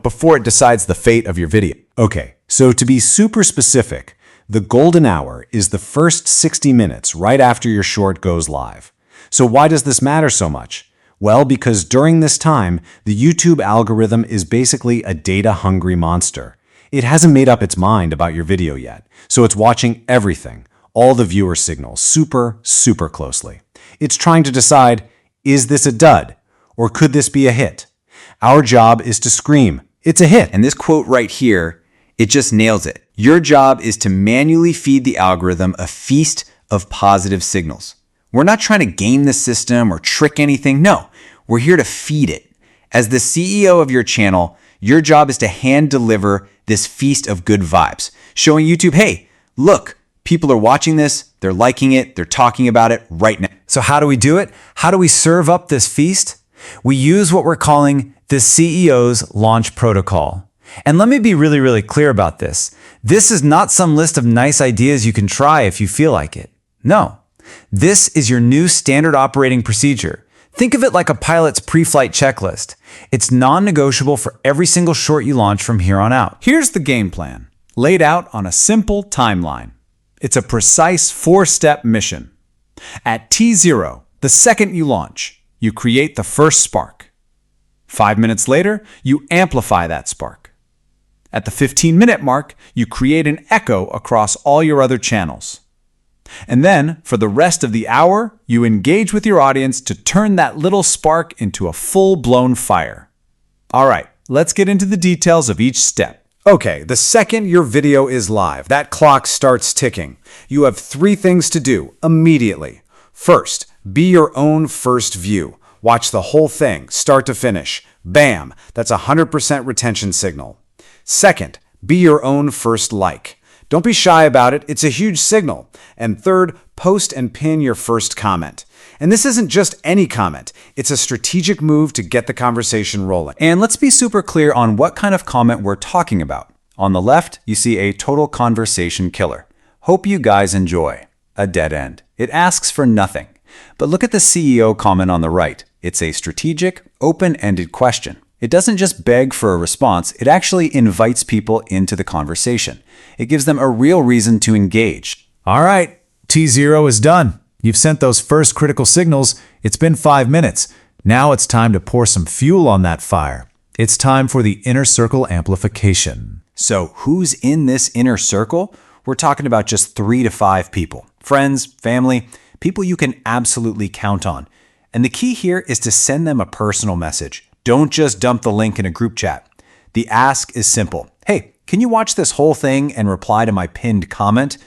before it decides the fate of your video. Okay, so to be super specific, the golden hour is the first 60 minutes right after your short goes live. So why does this matter so much? Well, because during this time, the YouTube algorithm is basically a data-hungry monster. It hasn't made up its mind about your video yet, so it's watching everything, all the viewer signals, super closely. It's trying to decide, is this a dud? Or could this be a hit? Our job is to scream, it's a hit. And this quote right here, it just nails it. Your job is to manually feed the algorithm a feast of positive signals. We're not trying to game the system or trick anything. No, we're here to feed it. As the CEO of your channel, your job is to hand deliver this feast of good vibes, showing YouTube, hey, look, people are watching this, they're liking it, they're talking about it right now. So how do we do it? How do we serve up this feast? We use what we're calling the CEO's launch protocol. And let me be really clear about this. This is not some list of nice ideas you can try if you feel like it. No, this is your new standard operating procedure. Think of it like a pilot's pre-flight checklist. It's non-negotiable for every single short you launch from here on out. Here's the game plan, laid out on a simple timeline. It's a precise 4-step mission. At T0, the second you launch, you create the first spark. 5 minutes later, you amplify that spark. At the 15-minute mark, you create an echo across all your other channels. And then, for the rest of the hour, you engage with your audience to turn that little spark into a full-blown fire. All right, let's get into the details of each step. Okay, the second your video is live, that clock starts ticking. You have 3 things to do immediately. First, be your own first view. Watch the whole thing, start to finish. Bam! That's a 100% retention signal. Second, be your own first like. Don't be shy about it, it's a huge signal. And third, post and pin your first comment. And this isn't just any comment, it's a strategic move to get the conversation rolling. And let's be super clear on what kind of comment we're talking about. On the left, you see a total conversation killer. Hope you guys enjoy. A dead end. It asks for nothing. But look at the CEO comment on the right. It's a strategic, open-ended question. It doesn't just beg for a response, it actually invites people into the conversation. It gives them a real reason to engage. All right, T0 is done. You've sent those first critical signals. It's been 5 minutes. Now it's time to pour some fuel on that fire. It's time for the inner circle amplification. So who's in this inner circle? We're talking about just 3 to 5 people. Friends, family, people you can absolutely count on. And the key here is to send them a personal message. Don't just dump the link in a group chat. The ask is simple. Hey, can you watch this whole thing and reply to my pinned comment?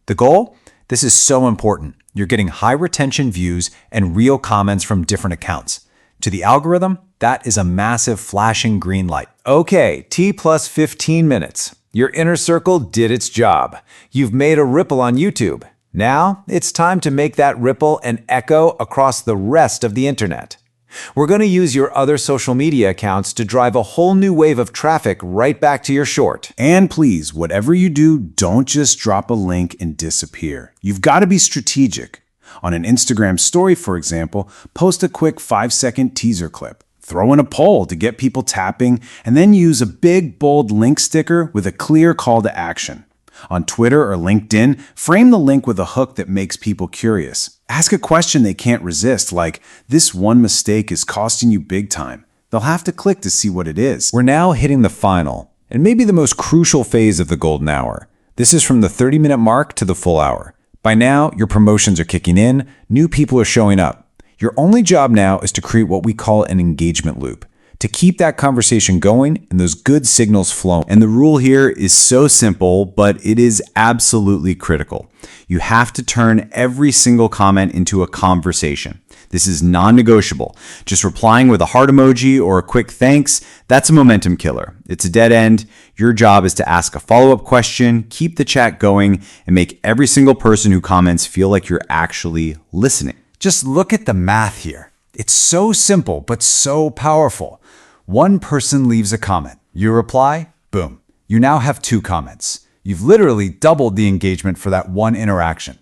The goal? This is so important. You're getting high retention views and real comments from different accounts. To the algorithm, That is a massive flashing green light. Okay, T plus 15 minutes. Your inner circle did its job. You've made a ripple on YouTube. Now, it's time to make that ripple an echo across the rest of the internet. We're going to use your other social media accounts to drive a whole new wave of traffic right back to your short. And please, whatever you do, don't just drop a link and disappear. You've got to be strategic. On an Instagram story, for example, post a quick 5-second teaser clip. Throw in a poll to get people tapping, and then use a big, bold link sticker with a clear call to action. On Twitter or LinkedIn, frame the link with a hook that makes people curious. Ask a question they can't resist, like, "This one mistake is costing you big time." They'll have to click to see what it is. We're now hitting the final, and maybe the most crucial phase of the golden hour. This is from the 30-minute mark to the full hour. By now, your promotions are kicking in, new people are showing up. Your only job now is to create what we call an engagement loop, to keep that conversation going and those good signals flowing. And the rule here is so simple, but it is absolutely critical. You have to turn every single comment into a conversation. This is non-negotiable. Just replying with a heart emoji or a quick thanks, that's a momentum killer. It's a dead end. Your job is to ask a follow-up question, keep the chat going, and make every single person who comments feel like you're actually listening. Just look at the math here. It's so simple, but so powerful. One person leaves a comment. You reply, boom. You now have 2 comments. You've literally doubled the engagement for that one interaction.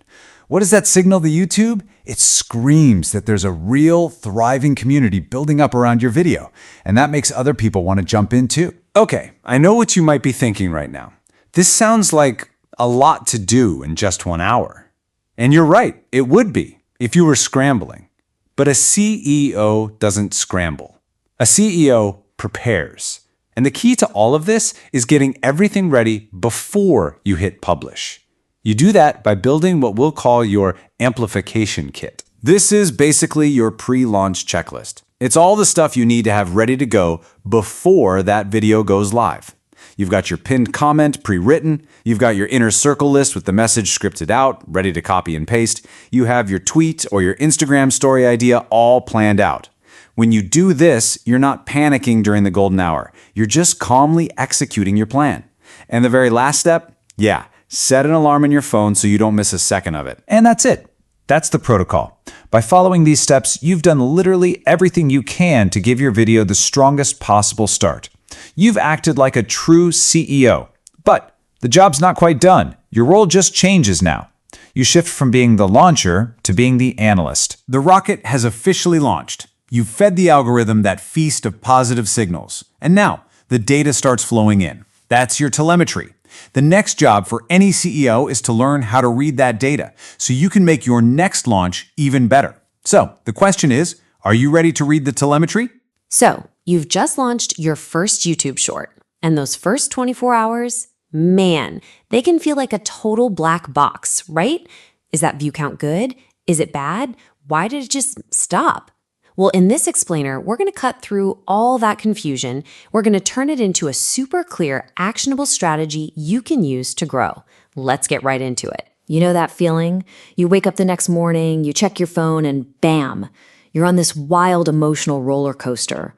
What does that signal to YouTube? It screams that there's a real, thriving community building up around your video, and that makes other people want to jump in too. Okay, I know what you might be thinking right now. This sounds like a lot to do in just 1 hour. And you're right, it would be if you were scrambling. But a CEO doesn't scramble. A CEO prepares. And the key to all of this is getting everything ready before you hit publish. You do that by building what we'll call your amplification kit. This is basically your pre-launch checklist. It's all the stuff you need to have ready to go before that video goes live. You've got your pinned comment pre-written. You've got your inner circle list with the message scripted out, ready to copy and paste. You have your tweet or your Instagram story idea all planned out. When you do this, you're not panicking during the golden hour. You're just calmly executing your plan. And the very last step? Yeah, set an alarm on your phone so you don't miss a second of it. And that's it. That's the protocol. By following these steps, you've done literally everything you can to give your video the strongest possible start. You've acted like a true CEO. But the job's not quite done. Your role just changes now. You shift from being the launcher to being the analyst. The rocket has officially launched. You've fed the algorithm that feast of positive signals. And now, the data starts flowing in. That's your telemetry. The next job for any CEO is to learn how to read that data so you can make your next launch even better. So, the question is, are you ready to read the telemetry? So, you've just launched your first YouTube short, and those first 24 hours, man, they can feel like a total black box, right? Is that view count good? Is it bad? Why did it just stop? Well, in this explainer, we're going to cut through all that confusion. We're going to turn it into a super clear, actionable strategy you can use to grow. Let's get right into it. You know that feeling? You wake up the next morning, you check your phone, and bam, you're on this wild emotional roller coaster.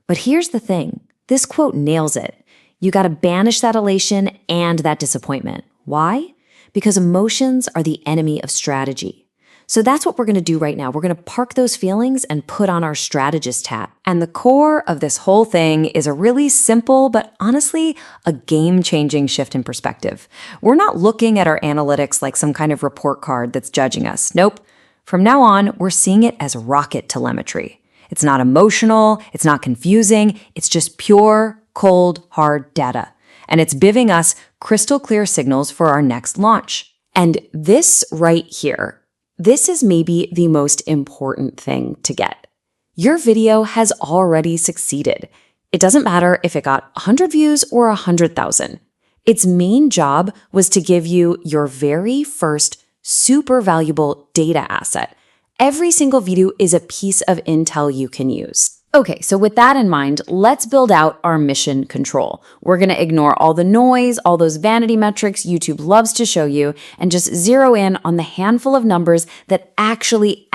But here's the thing. This quote nails it. You got to banish that elation and that disappointment. Why? Because emotions are the enemy of strategy. So that's what we're going to do right now. We're going to park those feelings and put on our strategist hat. And the core of this whole thing is a really simple, but honestly, a game-changing shift in perspective. We're not looking at our analytics like some kind of report card that's judging us. Nope. From now on, we're seeing it as rocket telemetry. It's not emotional. It's not confusing. It's just pure, cold, hard data. And it's giving us crystal clear signals for our next launch. And this right here, this is maybe the most important thing to get. Your video has already succeeded. It doesn't matter if it got 100 views or 100,000. Its main job was to give you your very first super valuable data asset. Every single video is a piece of intel you can use. Okay, so with that in mind, let's build out our mission control. We're going to ignore all the noise, all those vanity metrics YouTube loves to show you, and just zero in on the handful of numbers that actually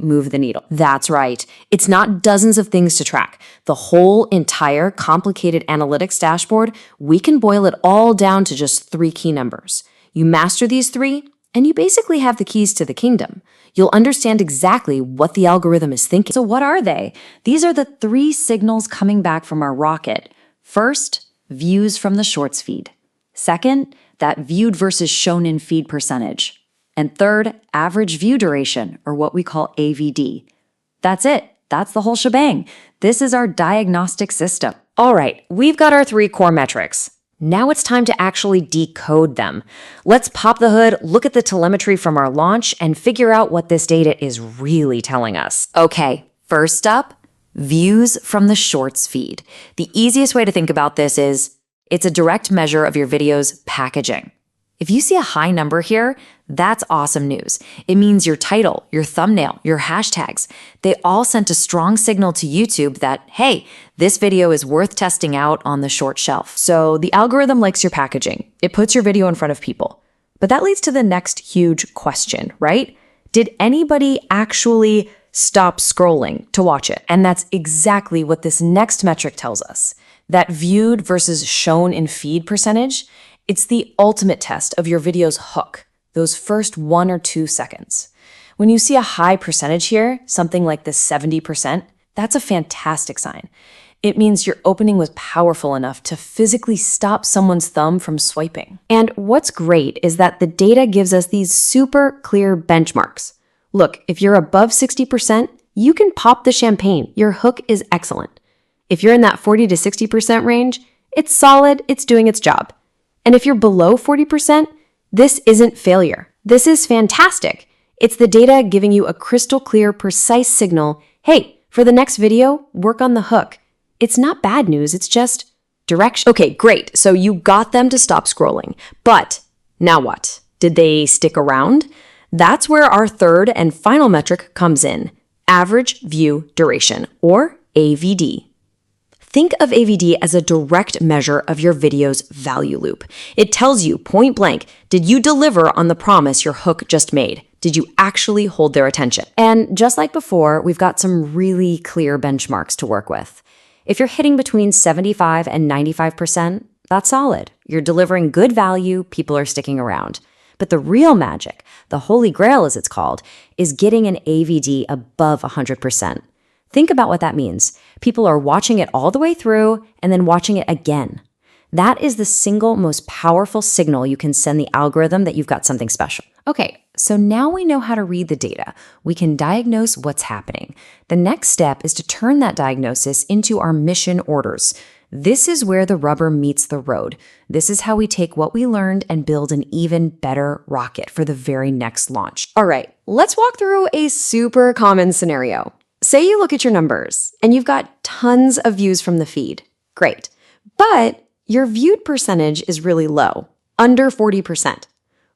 move the needle. That's right. It's not dozens of things to track. The whole entire complicated analytics dashboard, we can boil it all down to just 3 key numbers. You master these 3, and you basically have the keys to the kingdom. You'll understand exactly what the algorithm is thinking. So what are they? These are the 3 signals coming back from our rocket. First, views from the Shorts feed. Second, that viewed versus shown in feed percentage. And third, average view duration, or what we call AVD. That's it. That's the whole shebang. This is our diagnostic system. All right, we've got our 3 core metrics. Now it's time to actually decode them. Let's pop the hood, look at the telemetry from our launch, and figure out what this data is really telling us. Okay, first up, views from the Shorts feed. The easiest way to think about this is it's a direct measure of your video's packaging. If you see a high number here, that's awesome news. It means your title, your thumbnail, your hashtags, they all sent a strong signal to YouTube that, hey, this video is worth testing out on the short shelf. So the algorithm likes your packaging. It puts your video in front of people. But that leads to the next huge question, right? Did anybody actually stop scrolling to watch it? And that's exactly what this next metric tells us. That viewed versus shown in feed percentage, it's the ultimate test of your video's hook, those first 1 or 2 seconds. When you see a high percentage here, something like this 70%, that's a fantastic sign. It means your opening was powerful enough to physically stop someone's thumb from swiping. And what's great is that the data gives us these super clear benchmarks. Look, if you're above 60%, you can pop the champagne. Your hook is excellent. If you're in that 40 to 60% range, it's solid, it's doing its job. And if you're below 40%, this isn't failure. This is fantastic. It's the data giving you a crystal clear, precise signal. Hey, for the next video, work on the hook. It's not bad news, it's just direction. Okay, great. So you got them to stop scrolling. But now what? Did they stick around? That's where our third and final metric comes in, average view duration, or AVD. Think of AVD as a direct measure of your video's value loop. It tells you point blank, did you deliver on the promise your hook just made? Did you actually hold their attention? And just like before, we've got some really clear benchmarks to work with. If you're hitting between 75 and 95%, that's solid. You're delivering good value, people are sticking around. But the real magic, the holy grail as it's called, is getting an AVD above 100%. Think about what that means. People are watching it all the way through and then watching it again. That is the single most powerful signal you can send the algorithm that you've got something special. Okay, so now we know how to read the data. We can diagnose what's happening. The next step is to turn that diagnosis into our mission orders. This is where the rubber meets the road. This is how we take what we learned and build an even better rocket for the very next launch. All right, let's walk through a super common scenario. Say you look at your numbers and you've got tons of views from the feed. Great. But your viewed percentage is really low, under 40%.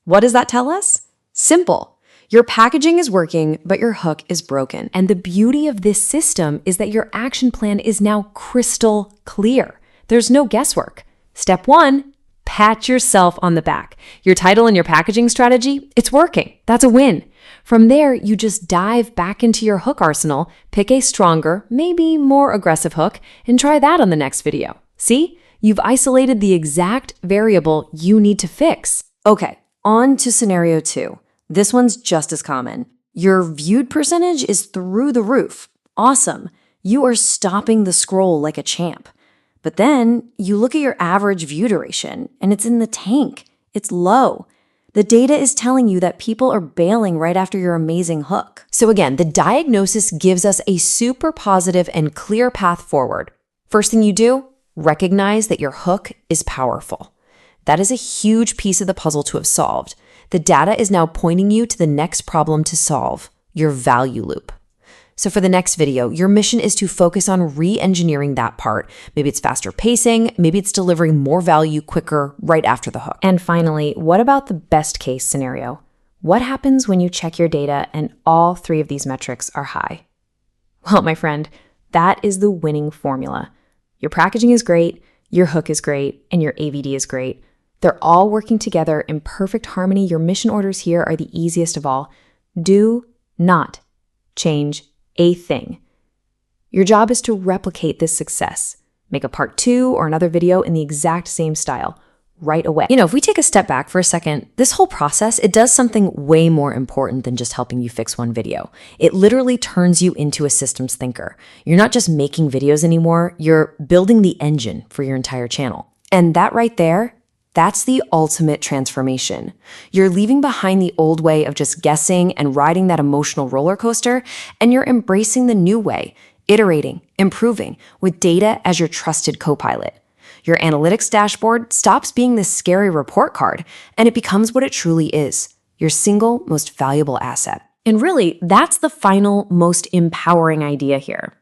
What does that tell us? Simple. Your packaging is working, but your hook is broken. And the beauty of this system is that your action plan is now crystal clear. There's no guesswork. Step 1, pat yourself on the back. Your title and your packaging strategy, it's working. That's a win. From there, you just dive back into your hook arsenal, pick a stronger, maybe more aggressive hook, and try that on the next video. See? You've isolated the exact variable you need to fix. Okay, on to scenario 2. This one's just as common. Your viewed percentage is through the roof. Awesome. You are stopping the scroll like a champ. But then you look at your average view duration and it's in the tank. It's low. The data is telling you that people are bailing right after your amazing hook. So again, the diagnosis gives us a super positive and clear path forward. First thing you do, recognize that your hook is powerful. That is a huge piece of the puzzle to have solved. The data is now pointing you to the next problem to solve, your value loop. So for the next video, your mission is to focus on re-engineering that part. Maybe it's faster pacing, maybe it's delivering more value quicker right after the hook. And finally, what about the best case scenario? What happens when you check your data and all 3 of these metrics are high? Well, my friend, that is the winning formula. Your packaging is great, your hook is great, and your AVD is great. They're all working together in perfect harmony. Your mission orders here are the easiest of all. Do not change a thing. Your job is to replicate this success. Make a part 2 or another video in the exact same style right away. If we take a step back for a second, this whole process, it does something way more important than just helping you fix one video. It literally turns you into a systems thinker. You're not just making videos anymore, you're building the engine for your entire channel. And that right there, that's the ultimate transformation. You're leaving behind the old way of just guessing and riding that emotional roller coaster, and you're embracing the new way, iterating, improving, with data as your trusted co-pilot. Your analytics dashboard stops being this scary report card, and it becomes what it truly is, your single most valuable asset. And really, that's the final, most empowering idea here.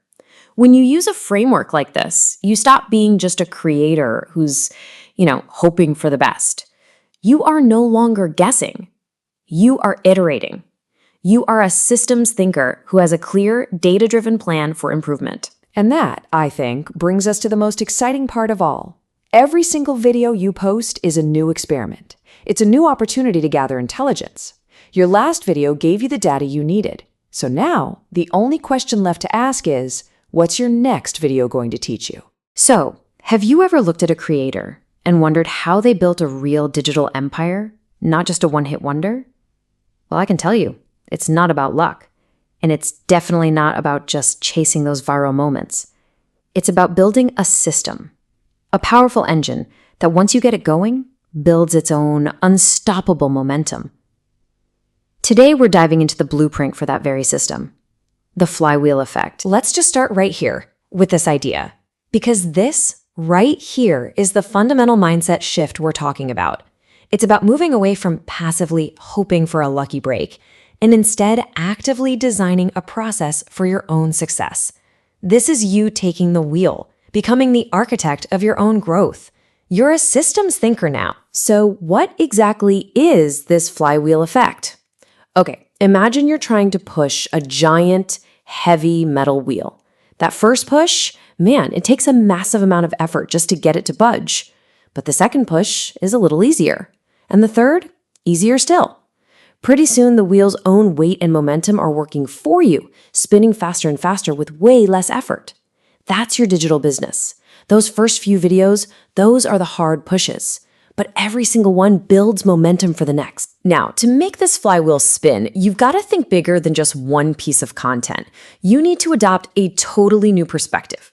When you use a framework like this, you stop being just a creator who's, hoping for the best. You are no longer guessing. You are iterating. You are a systems thinker who has a clear, data-driven plan for improvement. And that, I think, brings us to the most exciting part of all. Every single video you post is a new experiment. It's a new opportunity to gather intelligence. Your last video gave you the data you needed. So now, the only question left to ask is, what's your next video going to teach you? So, have you ever looked at a creator and wondered how they built a real digital empire, not just a one-hit wonder? Well, I can tell you, it's not about luck. And it's definitely not about just chasing those viral moments. It's about building a system, a powerful engine that once you get it going, builds its own unstoppable momentum. Today, we're diving into the blueprint for that very system, the flywheel effect. Let's just start right here with this idea, because this right here is the fundamental mindset shift we're talking about. It's about moving away from passively hoping for a lucky break and instead actively designing a process for your own success. This is you taking the wheel, becoming the architect of your own growth. You're a systems thinker now. So what exactly is this flywheel effect? Okay, imagine you're trying to push a giant, heavy metal wheel. That first push, man, it takes a massive amount of effort just to get it to budge. But the second push is a little easier. And the third, easier still. Pretty soon, the wheel's own weight and momentum are working for you, spinning faster and faster with way less effort. That's your digital business. Those first few videos, those are the hard pushes. But every single one builds momentum for the next. Now, to make this flywheel spin, you've got to think bigger than just one piece of content. You need to adopt a totally new perspective.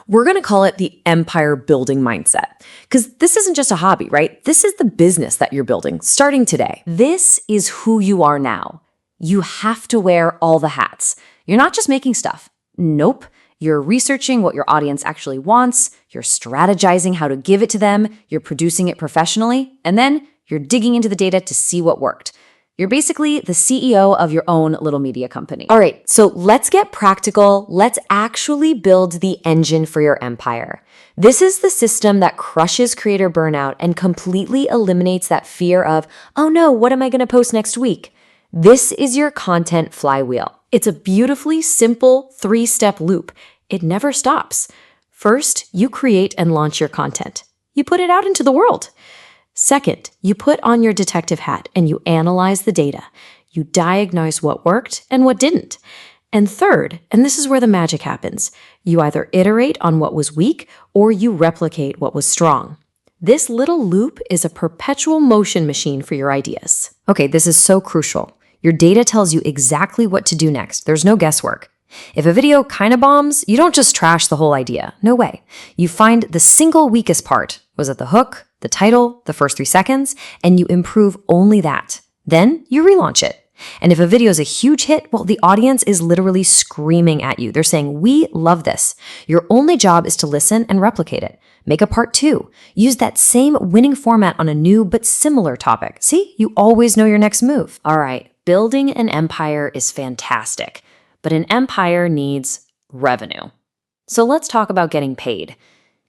We're going to call it the empire building mindset, because this isn't just a hobby, right? This is the business that you're building starting today. This is who you are now. You have to wear all the hats. You're not just making stuff. Nope. You're researching what your audience actually wants. You're strategizing how to give it to them. You're producing it professionally. And then you're digging into the data to see what worked. You're basically the CEO of your own little media company. All right, so let's get practical. Let's actually build the engine for your empire. This is the system that crushes creator burnout and completely eliminates that fear of, oh no, what am I going to post next week? This is your content flywheel. It's a beautifully simple 3-step loop. It never stops. First, you create and launch your content. You put it out into the world. Second, you put on your detective hat and you analyze the data. You diagnose what worked and what didn't. And third, and this is where the magic happens, you either iterate on what was weak or you replicate what was strong. This little loop is a perpetual motion machine for your ideas. Okay, this is so crucial. Your data tells you exactly what to do next. There's no guesswork. If a video kind of bombs, you don't just trash the whole idea. No way. You find the single weakest part. Was it the hook, the title, the first 3 seconds? And you improve only that. Then you relaunch it. And if a video is a huge hit, well, the audience is literally screaming at you. They're saying, we love this. Your only job is to listen and replicate it. Make a part 2. Use that same winning format on a new but similar topic. See, you always know your next move. All right, building an empire is fantastic, but an empire needs revenue. So let's talk about getting paid.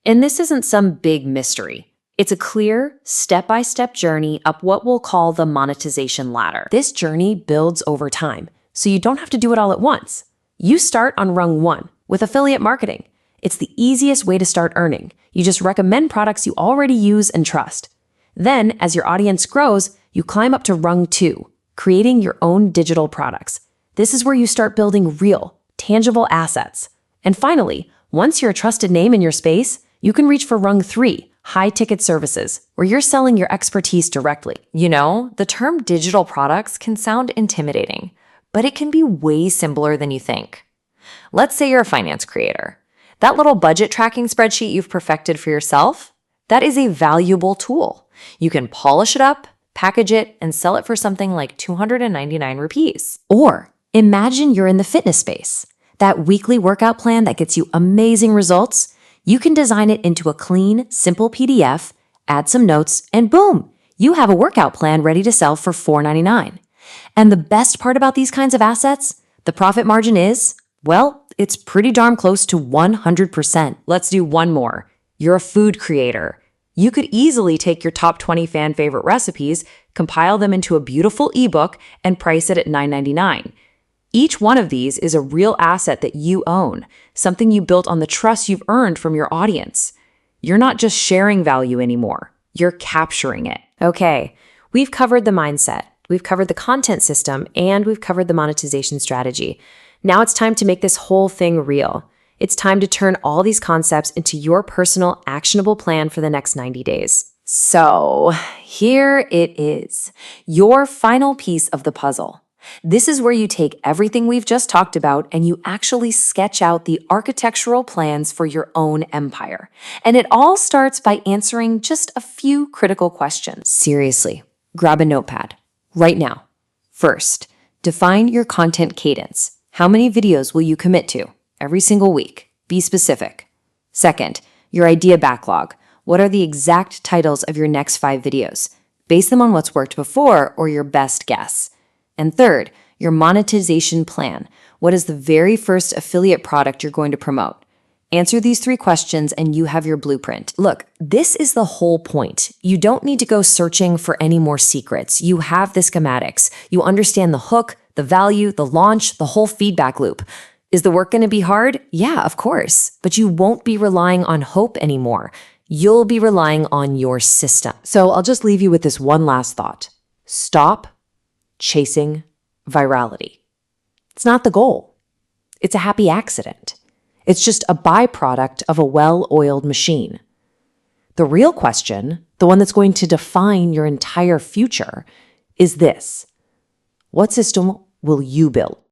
And this isn't some big mystery. It's a clear, step-by-step journey up what we'll call the monetization ladder. This journey builds over time, so you don't have to do it all at once. You start on rung 1 with affiliate marketing. It's the easiest way to start earning. You just recommend products you already use and trust. Then, as your audience grows, you climb up to rung 2, creating your own digital products. This is where you start building real, tangible assets. And finally, once you're a trusted name in your space, you can reach for rung 3, high-ticket services, where you're selling your expertise directly. You know, the term digital products can sound intimidating, but it can be way simpler than you think. Let's say you're a finance creator. That little budget tracking spreadsheet you've perfected for yourself, that is a valuable tool. You can polish it up, package it, and sell it for something like 299 rupees. Or imagine you're in the fitness space. That weekly workout plan that gets you amazing results, you can design it into a clean, simple PDF, add some notes, and boom, you have a workout plan ready to sell for $4.99. And the best part about these kinds of assets, the profit margin is, well, it's pretty darn close to 100%. Let's do one more. You're a food creator. You could easily take your top 20 fan favorite recipes, compile them into a beautiful ebook, and price it at $9.99. Each one of these is a real asset that you own, something you built on the trust you've earned from your audience. You're not just sharing value anymore, you're capturing it. Okay, we've covered the mindset, we've covered the content system, and we've covered the monetization strategy. Now it's time to make this whole thing real. It's time to turn all these concepts into your personal, actionable plan for the next 90 days. So, here it is, your final piece of the puzzle. This is where you take everything we've just talked about and you actually sketch out the architectural plans for your own empire. And it all starts by answering just a few critical questions. Seriously, grab a notepad right now. First, define your content cadence. How many videos will you commit to every single week? Be specific. Second, your idea backlog. What are the exact titles of your next 5 videos? Base them on what's worked before or your best guess. And third, your monetization plan. What is the very first affiliate product you're going to promote? Answer these 3 questions and you have your blueprint. Look, this is the whole point. You don't need to go searching for any more secrets. You have the schematics. You understand the hook, the value, the launch, the whole feedback loop. Is the work going to be hard? Yeah, of course. But you won't be relying on hope anymore. You'll be relying on your system. So I'll just leave you with this one last thought. Stop chasing virality. It's not the goal. It's a happy accident. It's just a byproduct of a well-oiled machine. The real question, the one that's going to define your entire future, is this: what system will you build?